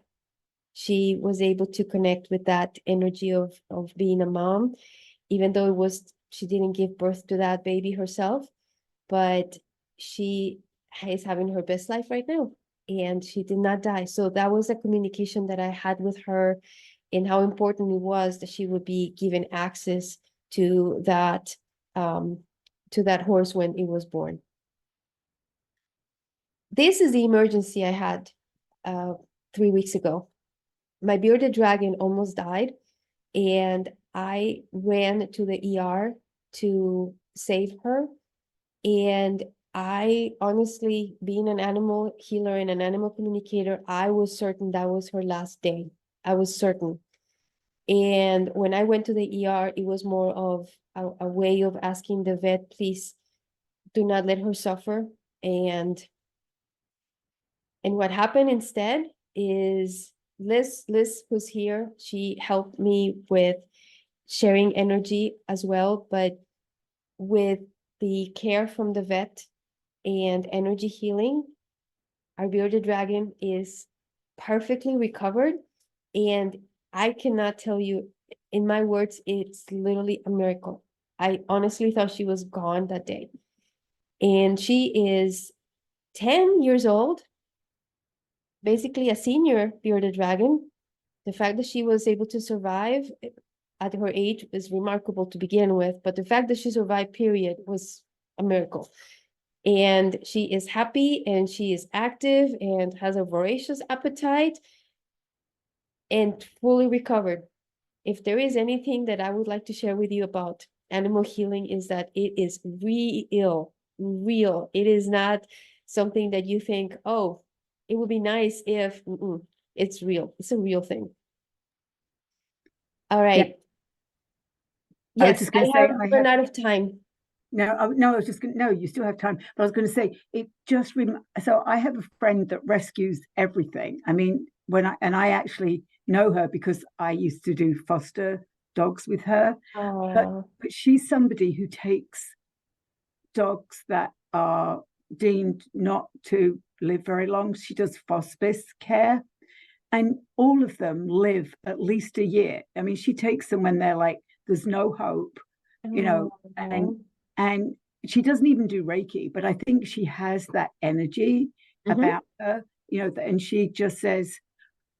She was able to connect with that energy of being a mom, even though she didn't give birth to that baby herself, but she is having her best life right now, and she did not die. So that was a communication that I had with her, and how important it was that she would be given access to that horse when it was born. This is the emergency I had 3 weeks ago. My bearded dragon almost died, and I ran to the ER to save her. And I honestly, being an animal healer and an animal communicator, I was certain that was her last day. I was certain. And when I went to the ER, it was more of a way of asking the vet, please do not let her suffer. And what happened instead is Liz, who's here, she helped me with sharing energy as well, but with the care from the vet and energy healing, our bearded dragon is perfectly recovered. And I cannot tell you, in my words, it's literally a miracle. I honestly thought she was gone that day. And she is 10 years old, basically a senior bearded dragon. The fact that she was able to survive at her age is remarkable to begin with, but the fact that she survived, period, was a miracle. And she is happy and she is active and has a voracious appetite and fully recovered. If there is anything that I would like to share with you about animal healing, is that it is real. It is not something that you think, oh, it would be nice if. It's real. It's a real thing. All right. Yeah. Yes, I have run out of time. No, I was just going. No, you still have time. But I was going to say it. So I have a friend that rescues everything. I mean, I actually know her because I used to do foster dogs with her. But she's somebody who takes dogs that are deemed not to live very long. She does hospice care, and all of them live at least a year. I mean, she takes them when they're like, there's no hope, and she doesn't even do reiki, but I think she has that energy about her, and she just says,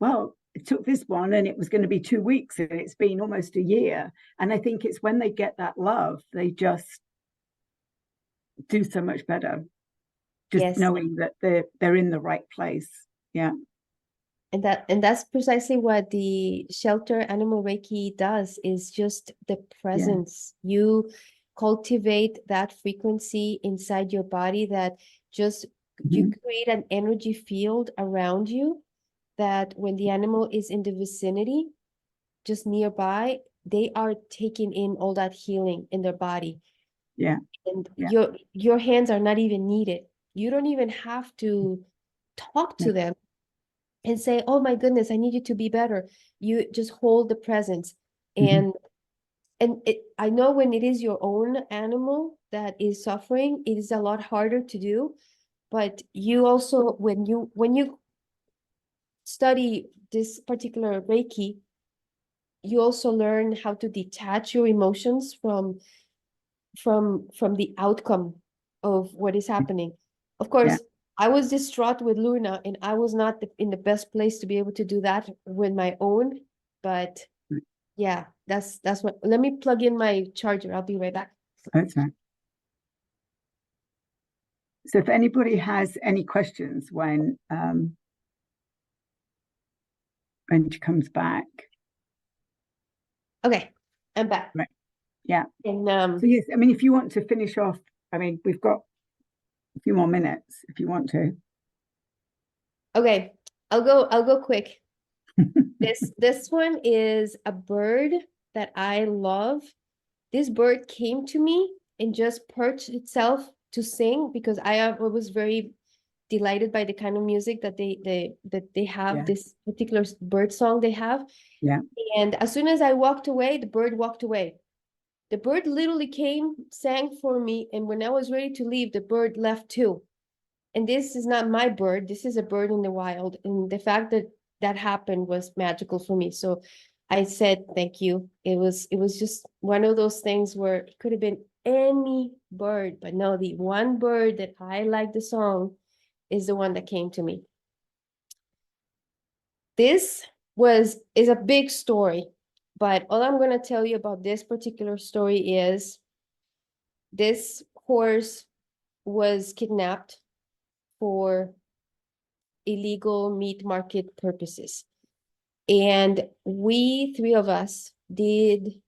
well, it took this one and it was going to be 2 weeks and it's been almost a year. And I think it's when they get that love, they just do so much better, just knowing that they're in the right place. Yeah. And that's precisely what the shelter animal reiki does, is just the presence. You cultivate that frequency inside your body that just you create an energy field around you, that when the animal is in the vicinity, just nearby, they are taking in all that healing in their body. Yeah. And your hands are not even needed. You don't even have to talk to them and say, oh my goodness, I need you to be better. You just hold the presence. And I know when it is your own animal that is suffering, it is a lot harder to do. But you also, when you study this particular Reiki, you also learn how to detach your emotions from the outcome of what is happening. Of course, Yeah. I was distraught with Luna, and I was not in the best place to be able to do that with my own. But yeah, that's what. Let me plug in my charger. I'll be right back. That's right. So if anybody has any questions when she comes back. Okay, I'm back. Right. Yeah. And so yes, I mean, if you want to finish off, I mean, we've got a few more minutes if you want to. Okay, I'll go quick. This one is a bird that I love. This bird came to me and just perched itself to sing because I was very delighted by the kind of music that they have. Yeah. This particular bird song they have. Yeah. And as soon as I walked away, the bird walked away. The bird literally came, sang for me, and when I was ready to leave, the bird left too. And this is not my bird. This is a bird in the wild. And the fact that that happened was magical for me. So I said, thank you. It was just one of those things where it could have been any bird, but no, the one bird that I like the song is the one that came to me. This is a big story, but all I'm going to tell you about this particular story is this horse was kidnapped for illegal meat market purposes. And we three of us did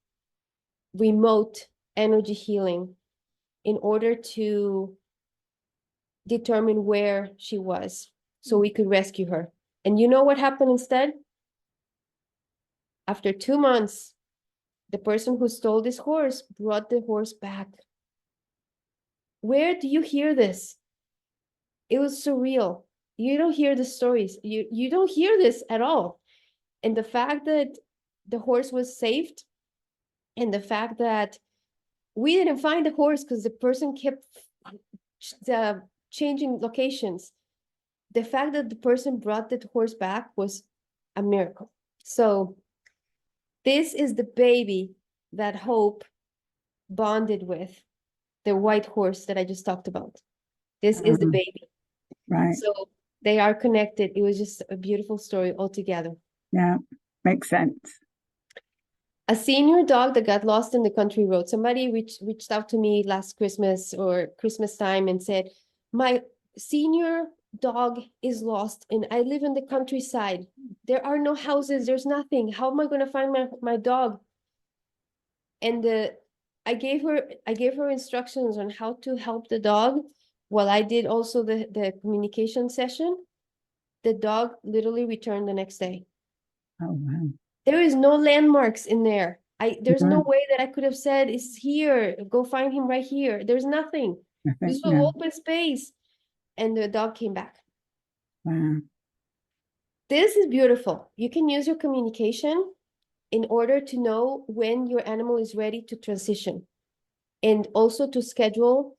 remote energy healing in order to determine where she was so we could rescue her. And you know what happened instead? After 2 months, the person who stole this horse brought the horse back. Where do you hear this? It was surreal. You don't hear the stories. You don't hear this at all. And the fact that the horse was saved, and the fact that we didn't find the horse because the person kept changing locations. The fact that the person brought the horse back was a miracle. So this is the baby that Hope bonded with, the white horse that I just talked about. This is the baby. Right. So they are connected. It was just a beautiful story altogether. Yeah, makes sense. A senior dog that got lost in the country road. Somebody reached out to me last Christmas or Christmas time and said, my senior dog is lost and I live in the countryside. There are no houses. There's nothing. How am I going to find my dog? And I gave her instructions on how to help the dog while I did also the communication session. The dog literally returned the next day. Oh, wow. There is no landmarks in there. There's no Mhm. way that I could have said, it's here, go find him right here. There's nothing. I think, This was yeah. open space. And the dog came back. Wow. This is beautiful. You can use your communication in order to know when your animal is ready to transition, and also to schedule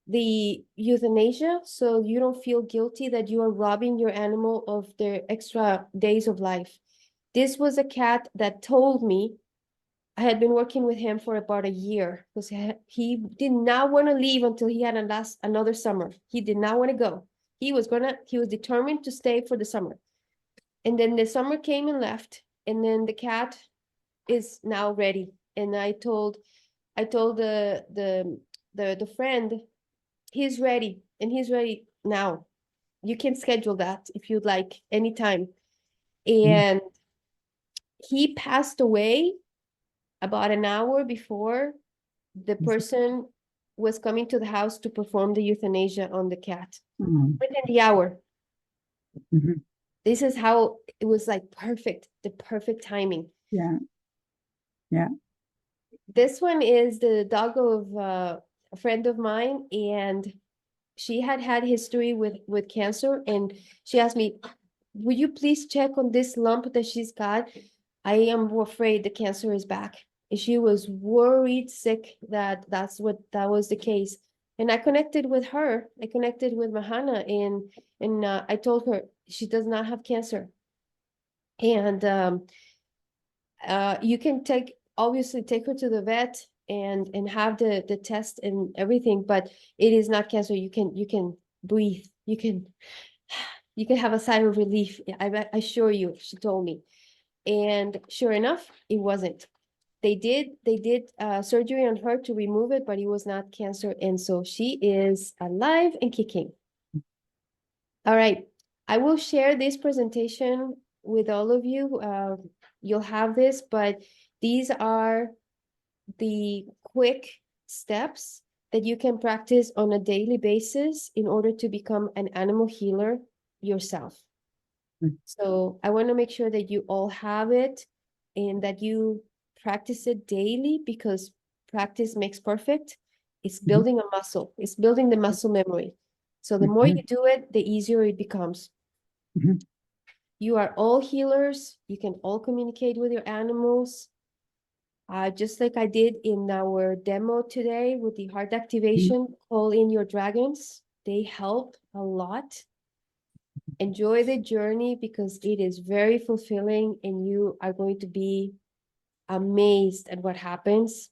the euthanasia so you don't feel guilty that you are robbing your animal of their extra days of life. This was a cat that told me, I had been working with him for about a year because he did not want to leave until he had another summer. He did not want to go. He was determined to stay for the summer. And then the summer came and left. And then the cat is now ready. And I told the friend, he's ready, and he's ready now. You can schedule that if you'd like, anytime. And he passed away about an hour before the person was coming to the house to perform the euthanasia on the cat. Within the hour. This is how it was, like perfect, the perfect timing. Yeah. Yeah. This one is the dog of a friend of mine, and she had history with cancer, and she asked me, will you please check on this lump that she's got? I am afraid the cancer is back. And she was worried sick that that was the case. And I connected with her. I connected with Mahana, and I told her she does not have cancer. And You can obviously take her to the vet and have the test and everything, but it is not cancer. You can breathe. You can have a sigh of relief. I assure you, she told me. And sure enough, it wasn't. They did surgery on her to remove it, but it was not cancer, and so she is alive and kicking. All right, I will share this presentation with all of you. You'll have this, but these are the quick steps that you can practice on a daily basis in order to become an animal healer yourself. So I want to make sure that you all have it and that you practice it daily, because practice makes perfect. It's building a muscle. It's building the muscle memory. So the more you do it, the easier it becomes. You are all healers. You can all communicate with your animals. Just like I did in our demo today with the heart activation, call in your dragons. They help a lot. Enjoy the journey because it is very fulfilling and you are going to be amazed at what happens.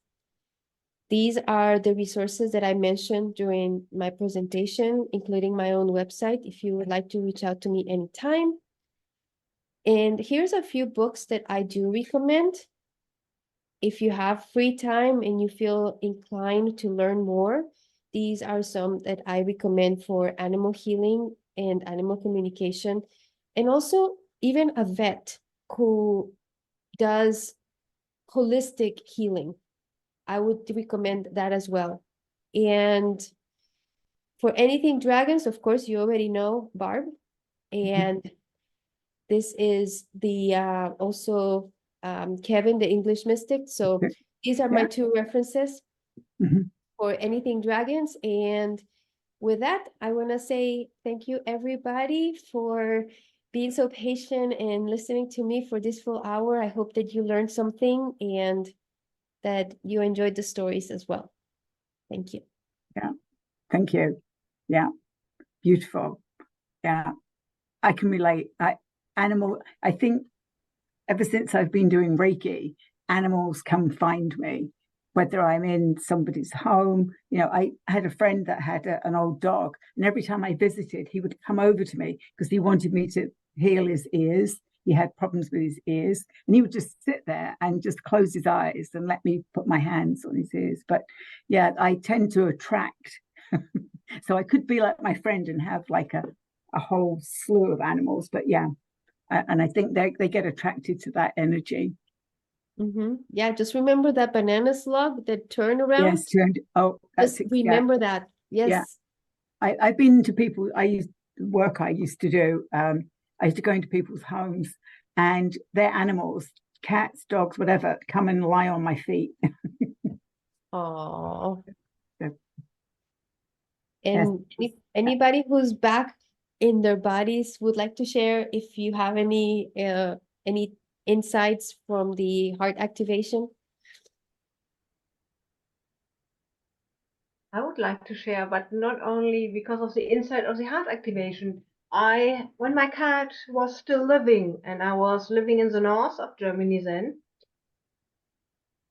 These are the resources that I mentioned during my presentation, including my own website, if you would like to reach out to me anytime. And here's a few books that I do recommend. If you have free time and you feel inclined to learn more, these are some that I recommend for animal healing and animal communication. And also even a vet who does holistic healing. I would recommend that as well. And for anything dragons, of course, you already know Barb. And this is the also Kevin, the English mystic. So these are my two references for anything dragons. And with that, I want to say thank you, everybody, for being so patient and listening to me for this full hour. I hope that you learned something and that you enjoyed the stories as well. Thank you. Yeah, thank you. Yeah, beautiful. Yeah, I can relate. I think ever since I've been doing Reiki, animals come find me, whether I'm in somebody's home. I had a friend that had an old dog, and every time I visited, he would come over to me because he wanted me to heal his ears. He had problems with his ears, and he would just sit there and just close his eyes and let me put my hands on his ears. But yeah, I tend to attract. So I could be like my friend and have like a whole slew of animals. But yeah, and I think they get attracted to that energy. Yeah, just remember that banana slug, that turnaround. Yes, that's just remember that. Yes. Yeah. I've been to people. I used to do. I used to go into people's homes, and their animals, cats, dogs, whatever, come and lie on my feet. Oh. So, and anybody who's back in their bodies would like to share if you have any insights from the heart activation? I would like to share, but not only because of the insight of the heart activation. When my cat was still living, and I was living in the north of Germany then,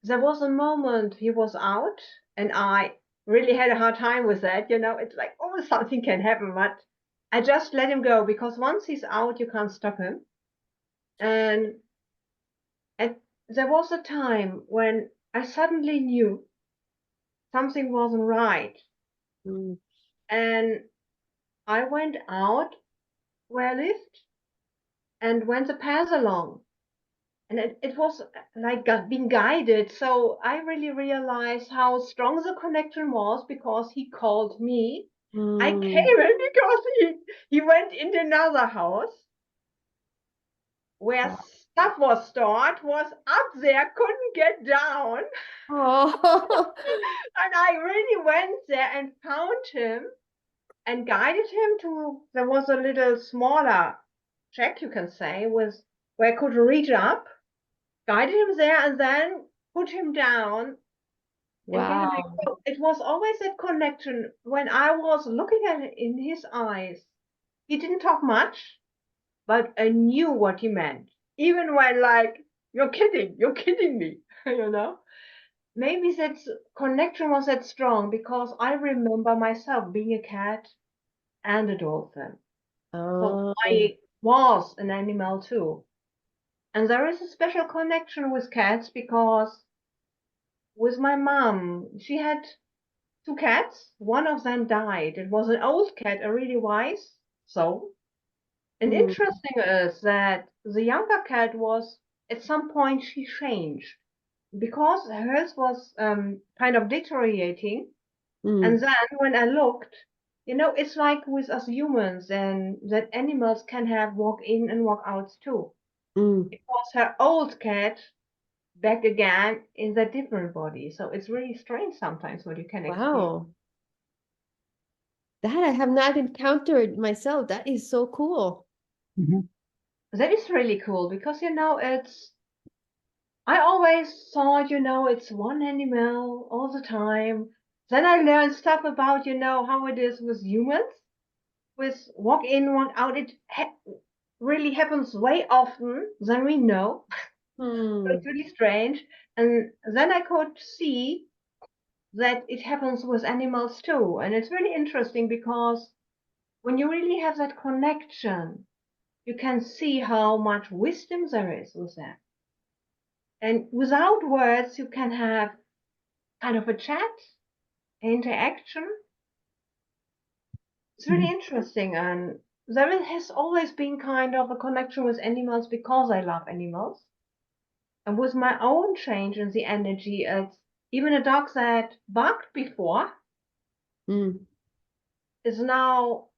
there was a moment he was out, and I really had a hard time with that. It's like, oh, something can happen, but I just let him go, because once he's out, you can't stop him. And there was a time when I suddenly knew something wasn't right. And I went out where I lived and went the path along. And it was like being guided. So I really realized how strong the connection was, because he called me. I came in because he went into another house where stuff was stored, was up there, couldn't get down. Oh. And I really went there and found him and guided him to, there was a little smaller check, you can say, where I could reach up, guided him there, and then put him down. Wow. And it was always that connection. When I was looking at it in his eyes, he didn't talk much, but I knew what he meant. Even when, like, you're kidding me, you know. Maybe that connection was that strong because I remember myself being a cat and a dolphin. So Oh. I was an animal too. And there is a special connection with cats because with my mom, she had two cats. One of them died. It was an old cat, a really wise soul. And Mm, interesting is that the younger cat was, at some point, she changed because hers was kind of deteriorating. And mm, then when I looked, you know, it's like with us humans and that animals can have walk in and walk outs too. mm. It was her old cat back again in the different body. So it's really strange sometimes what you can experience. Wow. That I have not encountered myself. That is so cool. Mhm. That is really cool because, you know, I always thought, you know, it's one animal all the time. Then I learned stuff about, you know, how it is with humans, with walk in, walk out. It really happens way often than we know. So Hmm. it's really strange. And then I could see that it happens with animals too. And it's really interesting because when you really have that connection, you can see how much wisdom there is with that. And without words, you can have kind of a chat, interaction. It's really Mhm. interesting. And has always been kind of a connection with animals because I love animals. And with my own change in the energy, it's even a dog that barked before Mm, is now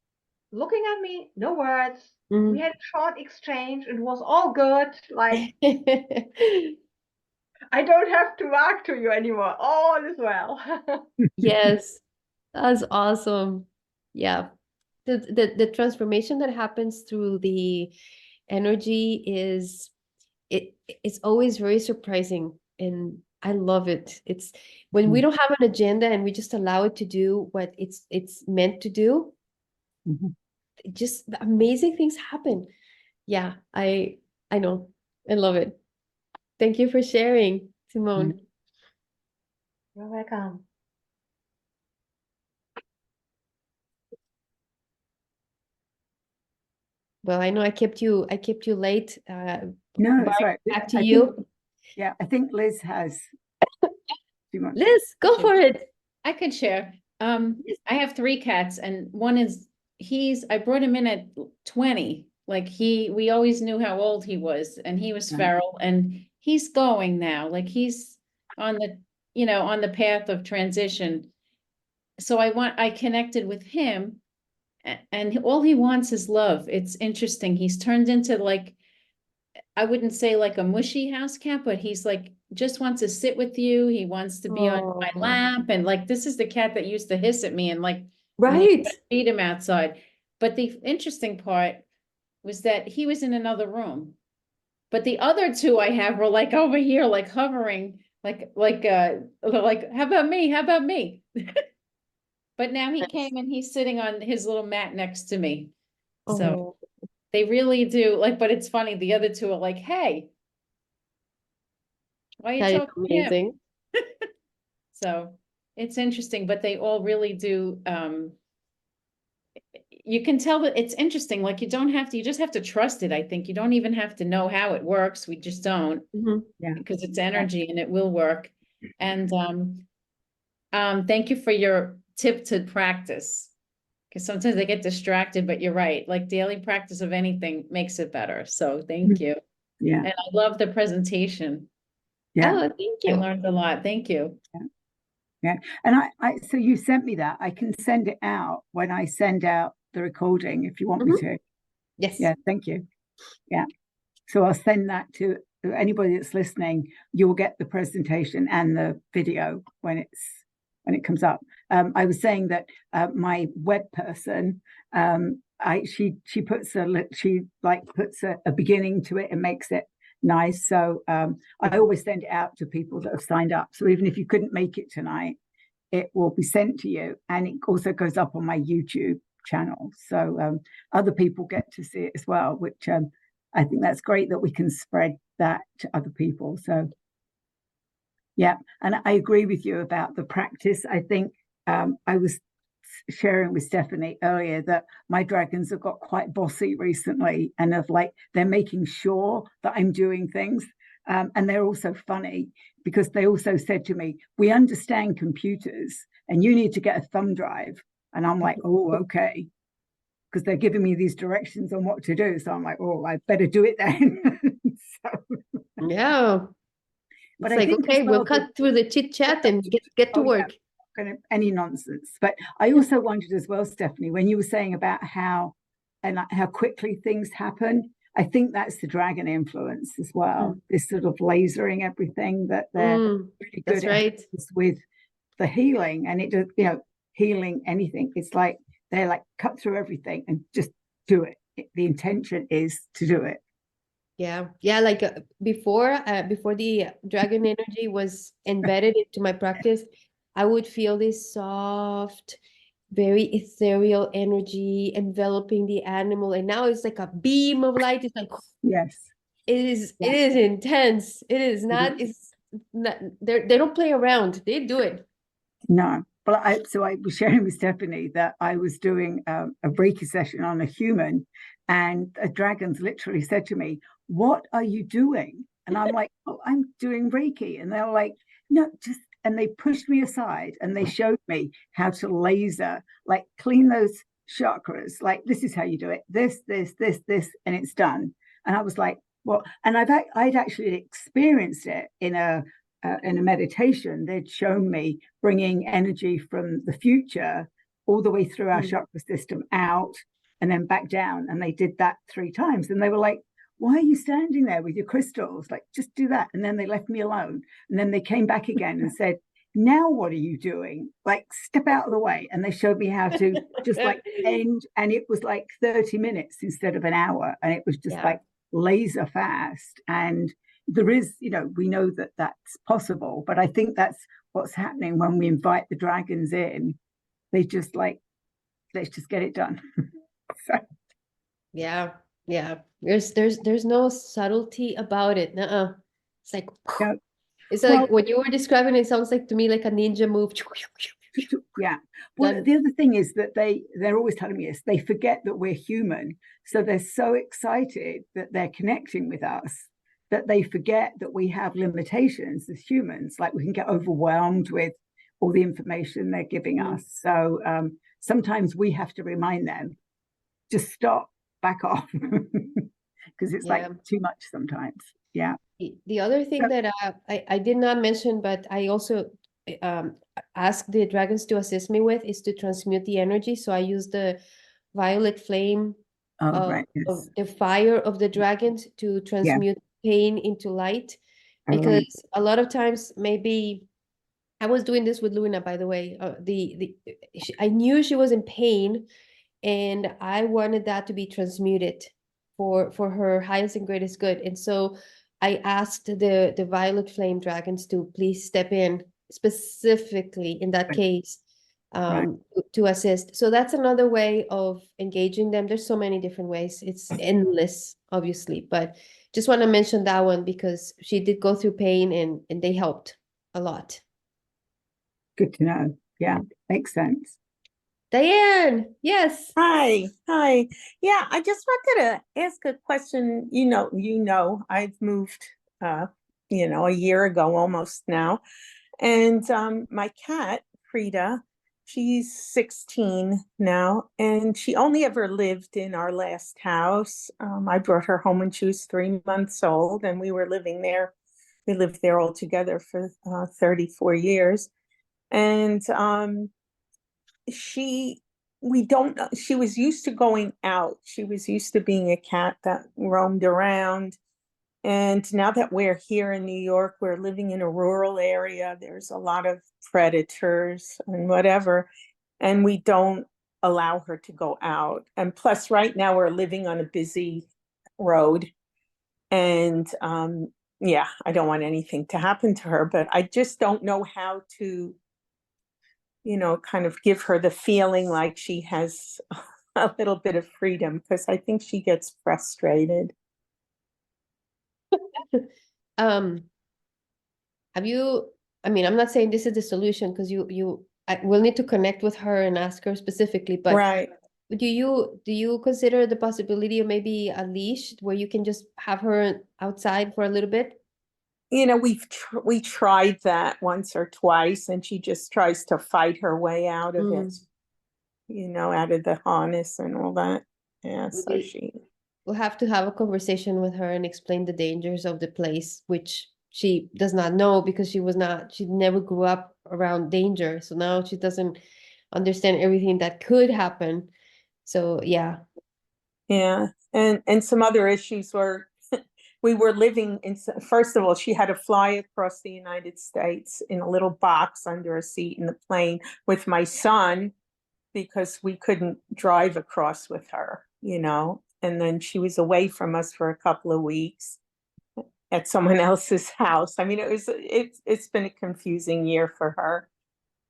looking at me, no words. We mm. had a short exchange. It was all good. Like, I don't have to bark to you anymore. All is well. Yes, that's awesome. Yeah. The transformation that happens through the energy is it's always very surprising and I love it. It's when we Mhm. don't have an agenda and we just allow it to do what it's meant to do, Mhm. just amazing things happen. Yeah, I know. I love it. Thank you for sharing, Mhm. Simone. You're welcome. Well, I know I kept you late. No, Bye, it's right. back to I think, you. yeah, I think Liz has too much. Liz, go for it. I could share. I have three cats, and one is I brought him in at 20. Like we always knew how old he was, and he was Right. feral, and he's going now. Like he's on on the path of transition. So I connected with him, and all he wants is love. It's interesting. He's turned into like, I wouldn't say like a mushy house cat, but he's like just wants to sit with you. He wants to be on my Oh, lap. And like this is the cat that used to hiss at me and like when you right. feed him outside. But the interesting part was that he was in another room. But the other two I have were like over here, like hovering, like, how about me? How about me? But now he Nice. came and he's sitting on his little mat next to me. So Oh, they really do like, but it's funny, the other two are like, hey, why are you that is talking to him? amazing. So it's interesting, but they all really do. You can tell that it's interesting. Like you just have to trust it. I think you don't even have to know how it works. We just don't Mhm. Yeah. because it's Yeah. energy and it will work. And thank you for your tip to practice. Because sometimes I get distracted, but you're right. Like daily practice of anything makes it better. So thank you. Yeah. And I love the presentation. Yeah. Oh, thank I you. learned a lot. Thank you. Yeah. And so you sent me that. I can send it out when I send out the recording if you want me Mhm. to. Yes. Yeah. Thank you. Yeah. So I'll send that to anybody that's listening. You'll get the presentation and the video when it comes up. I was saying that my web person, she puts a beginning to it and makes it nice. So I always send it out to people that have signed up. So even if you couldn't make it tonight, it will be sent to you, and it also goes up on my YouTube channel. So other people get to see it as well, which I think that's great that we can spread that to other people. So yeah, and I agree with you about the practice. I think I was sharing with Stephanie earlier that my dragons have got quite bossy recently, and of like they're making sure that I'm doing things. And they're also funny because they also said to me, "We understand computers, and you need to get a thumb drive." And I'm like, "Oh, okay," because they're giving me these directions on what to do. So I'm like, "Oh, I better do it then." So, Yeah. but It's I like, think okay, as we'll well, cut through the chit chat and get to oh yeah, work. kind of any nonsense. But I also wondered as well, Stephanie, when you were saying about how quickly things happen, I think that's the dragon influence as well. This sort of lasering everything that they're really That's good right. at with the healing, and it does, healing anything. It's like they're like cut through everything and just do it. The intention is to do it. Yeah. Yeah. Like before the dragon energy was embedded into my practice, I would feel this soft, very ethereal energy enveloping the animal. And now it's like a beam of light. It's like, Yes. it Yeah. is intense. It is not, Mhm. it's not, they don't play around. They do it. No, but I was sharing with Stephanie that I was doing a Reiki session on a human, and a dragon's literally said to me, "What are you doing?" And I'm like, "Oh, I'm doing Reiki." And they're like, "No, just," and they pushed me aside and they showed me how to laser, like clean those chakras. Like, this is how you do it. This, and it's done. And I was like, "Well," and I'd actually experienced it in a meditation. They'd shown me bringing energy from the future all the way through our chakra system out and then back down. And they did that 3 times. And they were like, "Why are you standing there with your crystals? Like, just do that." And then they left me alone. And then they came back again and said, "Now what are you doing? Like, step out of the way." And they showed me how to just like end. And it was like 30 minutes instead of an hour. And it was just like laser fast. And there is, we know that that's possible, but I think that's what's happening when we invite the dragons in. They just like, let's just get it done. So, Yeah. There's no subtlety about it. Nuh-uh. It's like, yeah. it's Well, like what you were describing, it sounds like to me like a ninja move. yeah. Well, Done. the other thing is that they're always telling me this. They forget that we're human, so they're so excited that they're connecting with us that they forget that we have limitations as humans. Like, we can get overwhelmed with all the information they're giving us. So sometimes we have to remind them, just stop, back off, because it's like too much sometimes. Yeah. The other thing that I did not mention, but I also ask the dragons to assist me with, is to transmute the energy. So I use the violet flame Right. of Yes. the fire of the dragons to Yeah. transmute pain into light. Right. Because a lot of times, maybe I was doing this with Luna, by the way. I knew she was in pain, and I wanted that to be transmuted for her highest and greatest good. And so I asked the violet flame dragons to please step in specifically in that Right. case, Right. to assist. So that's another way of engaging them. There's so many different ways. It's endless, obviously, but just want to mention that one because she did go through pain, and they helped a lot. Good to know. Yeah, makes sense. Diane, yes. Hi. Yeah, I just wanted to ask a question. I've moved a year ago almost now. And my cat, Frida, she's 16 now, and she only ever lived in our last house. I brought her home when she was 3 months old, and we were living there. We lived there all together for 34 years. And she was used to going out. She was used to being a cat that roamed around. And now that we're here in New York, we're living in a rural area. There's a lot of predators and whatever, and we don't allow her to go out. And plus, right now we're living on a busy road. And I don't want anything to happen to her, but I just don't know how to kind of give her the feeling like she has a little bit of freedom, because I think she gets frustrated. Um, have you, I mean, I'm not saying this is the solution because I will need to connect with her and ask her specifically, but Right. do you consider the possibility of maybe a leash where you can just have her outside for a little bit? You know, we tried that once or twice, and she just tries to fight her way out of it, you know, out of the harness and all that. Yeah, so Maybe we'll have to have a conversation with her and explain the dangers of the place, which she does not know because she never grew up around danger. So now she doesn't understand everything that could happen. So yeah. yeah, and some other issues were we were living in, first of all, she had to fly across the United States in a little box under a seat in the plane with my son because we couldn't drive across with her, you know. And then she was away from us for a couple of weeks at someone else's house. I mean, it's been a confusing year for her.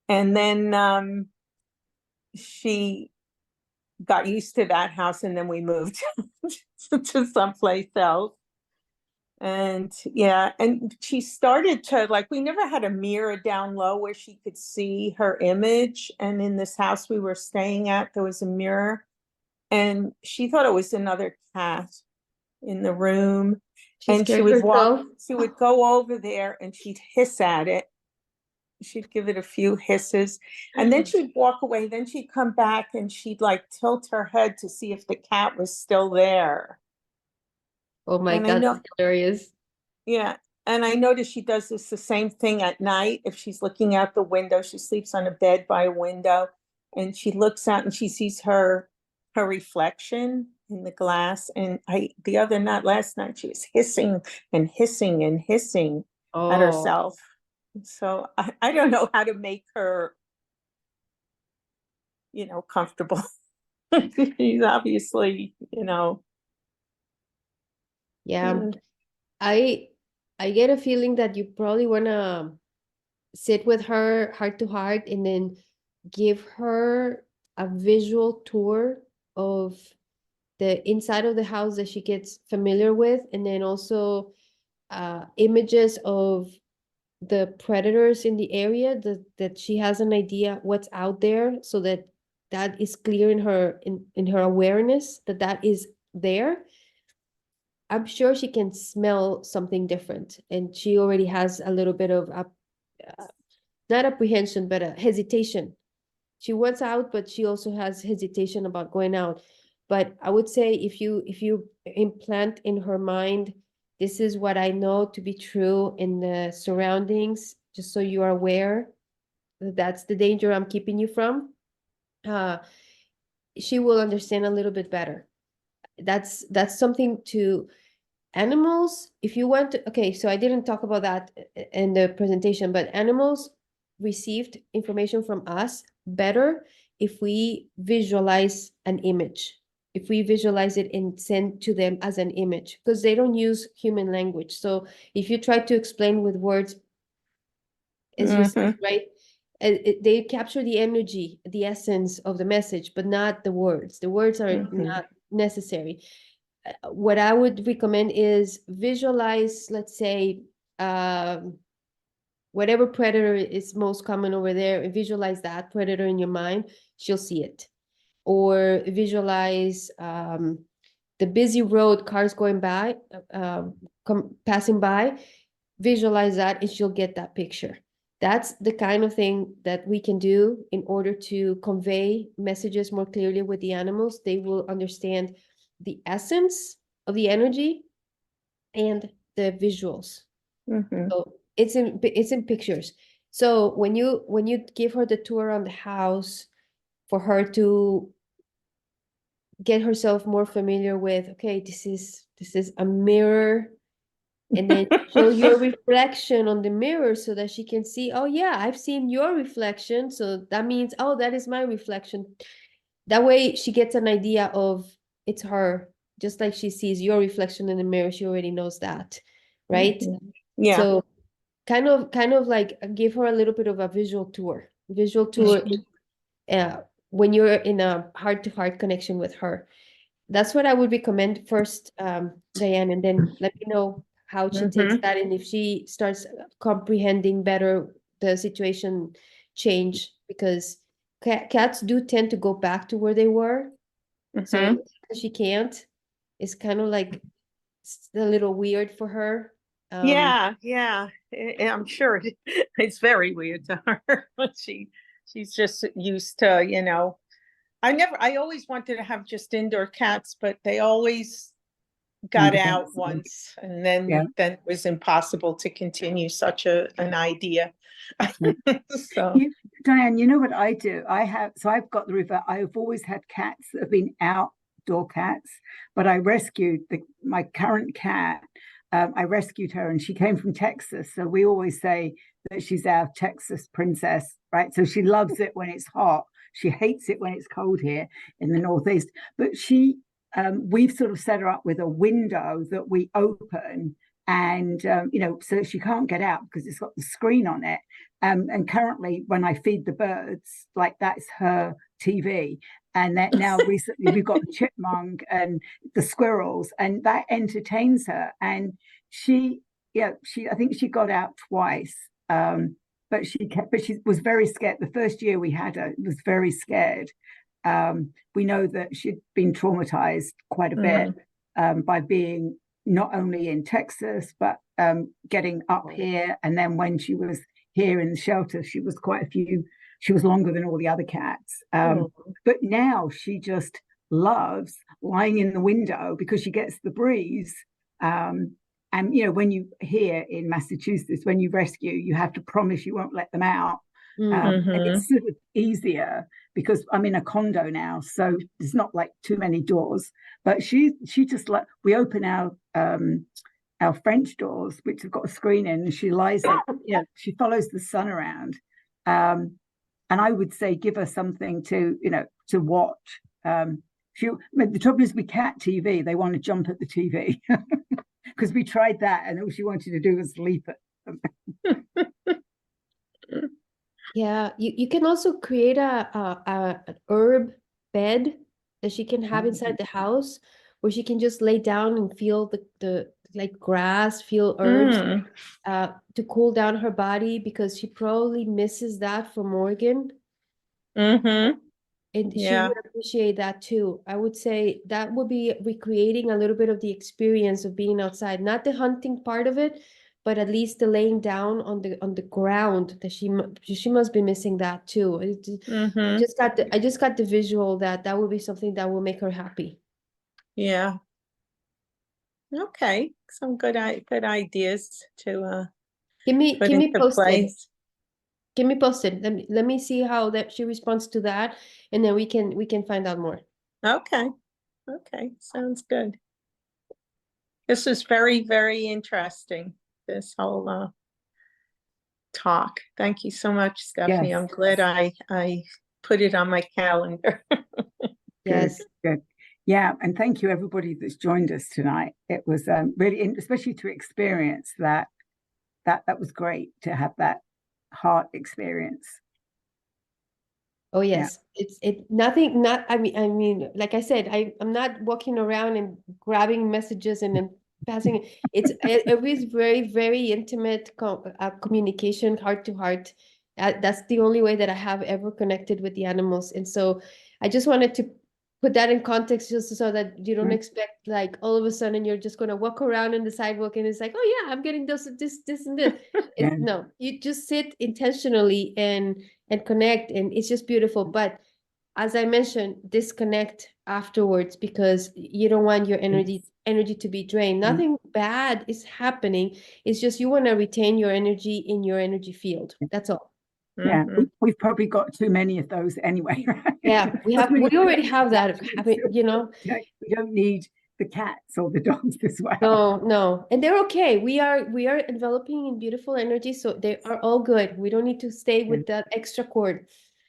And then she got used to that house, and then we moved to someplace else. And yeah, and she started to, like, we never had a mirror down low where she could see her image. And in this house we were staying at, there was a mirror, and she thought it was another cat in the room. She And scared herself. she would go over there and she'd hiss at it. She'd give it a few hisses, and then she'd walk away. Then she'd come back and she'd like tilt her head to see if the cat was still there. Oh my And I God, know, that's hilarious. yeah. And I noticed she does this the same thing at night. If she's looking out the window, she sleeps on a bed by a window, and she looks out and she sees her reflection in the glass. And the other night, last night, she was hissing and hissing and hissing at Oh, herself. So I don't know how to make her, you know, comfortable. She's obviously, you know. yeah. Mm. I get a feeling that you probably wanna sit with her heart to heart and then give her a visual tour of the inside of the house that she gets familiar with, and then also images of the predators in the area that she has an idea what's out there, so that that is clear in her awareness that that is there. I'm sure she can smell something different, and she already has a little bit of not apprehension, but a hesitation. She wants out, but she also has hesitation about going out. But I would say if you implant in her mind, this is what I know to be true in the surroundings, just so you are aware that that's the danger I'm keeping you from. She will understand a little bit better. That's something to animals. If you want to, okay, so I didn't talk about that in the presentation, but animals received information from us better if we visualize an image, if we visualize it and send to them as an image, because they don't use human language. So if you try to explain with words, as you said, right, they capture the energy, the essence of the message, but not the words. The words are not necessary. What I would recommend is visualize, let's say, whatever predator is most common over there, visualize that predator in your mind, she'll see it. Or visualize the busy road, cars going by, passing by, visualize that and she'll get that picture. That's the kind of thing that we can do in order to convey messages more clearly with the animals. They will understand the essence of the energy and the visuals. So it's in pictures. So when you give her the tour on the house, for her to get herself more familiar with, okay, this is a mirror, and then show your reflection on the mirror so that she can see, oh yeah, I've seen your reflection, so that means, oh, that is my reflection. That way she gets an idea of it's her, just like she sees your reflection in the mirror, she already knows that, right? Yeah. So kind of like give her a little bit of a visual tour when you're in a heart-to-heart connection with her. That's what I would recommend first, Diane, and then let me know how she takes Mhm. that, and if she starts comprehending better the situation change, because cats do tend to go back to where they were. So Mhm. she can't. It's kind of like it's a little weird for her. Yeah, yeah. I'm sure it's very weird to her. She's just used to, I always wanted to have just indoor cats, but they always got out once, and Yeah. then it was impossible to continue such an idea. So Diane, you know what I do? I've got the river. I've always had cats that have been outdoor cats, but I rescued my current cat. I rescued her, and she came from Texas. So we always say that she's our Texas princess, right? So she loves it when it's hot. She hates it when it's cold here in the Northeast. But we've sort of set her up with a window that we open, and so she can't get out because it's got the screen on it. And currently, when I feed the birds, like that's her TV. And that now recently we've got the chipmunk and the squirrels, and that entertains her. And I think she got out twice, but she was very scared. The first year we had her, was very scared. We know that she'd been traumatized quite a bit by being not only in Texas, but getting up here. And then when she was here in the shelter, she was longer than all the other cats. But now she just loves lying in the window because she gets the breeze. And when you here in Massachusetts, when you rescue, you have to promise you won't let them out. And it's sort of easier because I'm in a condo now, so there's not like too many doors. But she just like, we open our French doors, which have got a screen in, and she lies there. She follows the sun around. And I would say give her something to watch. The trouble is with cat TV, they want to jump at the TV because we tried that, and all she wanted to do was leap at. Yeah, you can also create an herb bed that she can have inside the house, where she can just lay down and feel the like grass, feel herbs, to cool down her body, because she probably misses that from Oregon. And she Yeah. would appreciate that too. I would say that would be recreating a little bit of the experience of being outside, not the hunting part of it, but at least the laying down on the ground, that she must be missing that too. I just got the visual that would be something that will make her happy. Yeah. Okay. Some good ideas to Keep me into posted. place. Keep me posted. Let me see how that she responds to that, and then we can find out more. Okay. Okay. Sounds good. This is very, very interesting, this whole talk. Thank you so much, Stephanie. Yes. I'm glad I put it on my calendar. Yes. Good. Yeah, and thank you everybody that's joined us tonight. It was really, especially to experience that was great to have that heart experience. Oh yes, it's nothing. Not I mean, like I said, I'm not walking around and grabbing messages and then passing. It was very, very intimate communication, heart to heart. That's the only way that I have ever connected with the animals, and so I just wanted to put that in context, just so that you don't expect like all of a sudden you're just gonna walk around in the sidewalk and it's like, oh yeah, I'm getting this and this. No, you just sit intentionally and connect, and it's just beautiful. But as I mentioned, disconnect afterwards, because you don't want your energy to be drained. Nothing bad is happening. It's just you want to retain your energy in your energy field. That's all. Yeah, we've probably got too many of those anyway. Right? Yeah, we already have that. We don't need the cats or the dogs as well. No, and they're okay. We are enveloping in beautiful energy, so they are all good. We don't need to stay with that extra cord.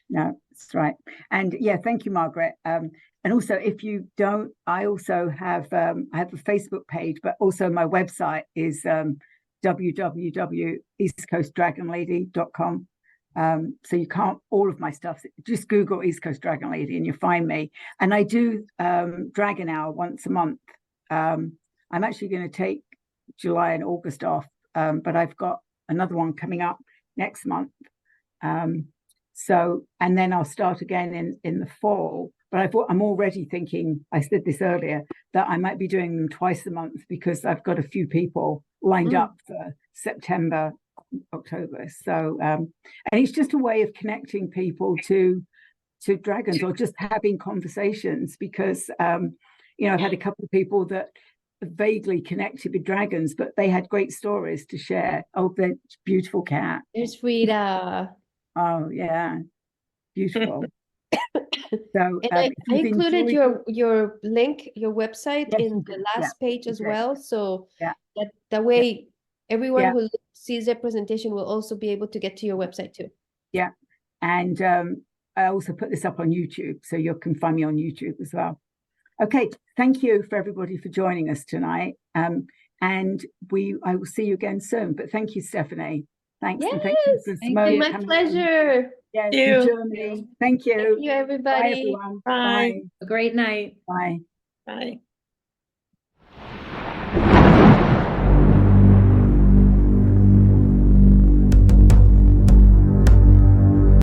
No, that's right. And yeah, thank you, Margaret. And also, if you don't, I also have I have a Facebook page, but also my website is www.eastcoastdragonlady.com. So you can't, all of my stuff, just Google East Coast Dragon Lady and you find me. And I do Dragon Hour once a month. I'm actually going to take July and August off, but I've got another one coming up next month. So, and then I'll start again in the fall. But I'm already thinking, I said this earlier, that I might be doing them twice a month because I've got a few people lined up for September, October. So, and it's just a way of connecting people to dragons, or just having conversations, because, you know, I've had a couple of people that vaguely connected with dragons, but they had great stories to share. Oh, the beautiful cat. There's Rita. Oh, yeah. Beautiful. So And I if you've included enjoyed- your link, your website Yes, in you the did. last page as did. well. So Yeah. that way everyone Yeah. who sees the presentation will also be able to get to your website too. Yeah. And I also put this up on YouTube, so you can find me on YouTube as well. Okay, thank you for everybody for joining us tonight. And I will see you again soon. But thank you, Stephanie. Thanks. And thank you for Thank Simone you. My coming in. pleasure. Yes, Thank from you. Germany. Thank you. Thank you, Bye, everybody. everyone. Bye. Bye. A great night. Bye. Bye.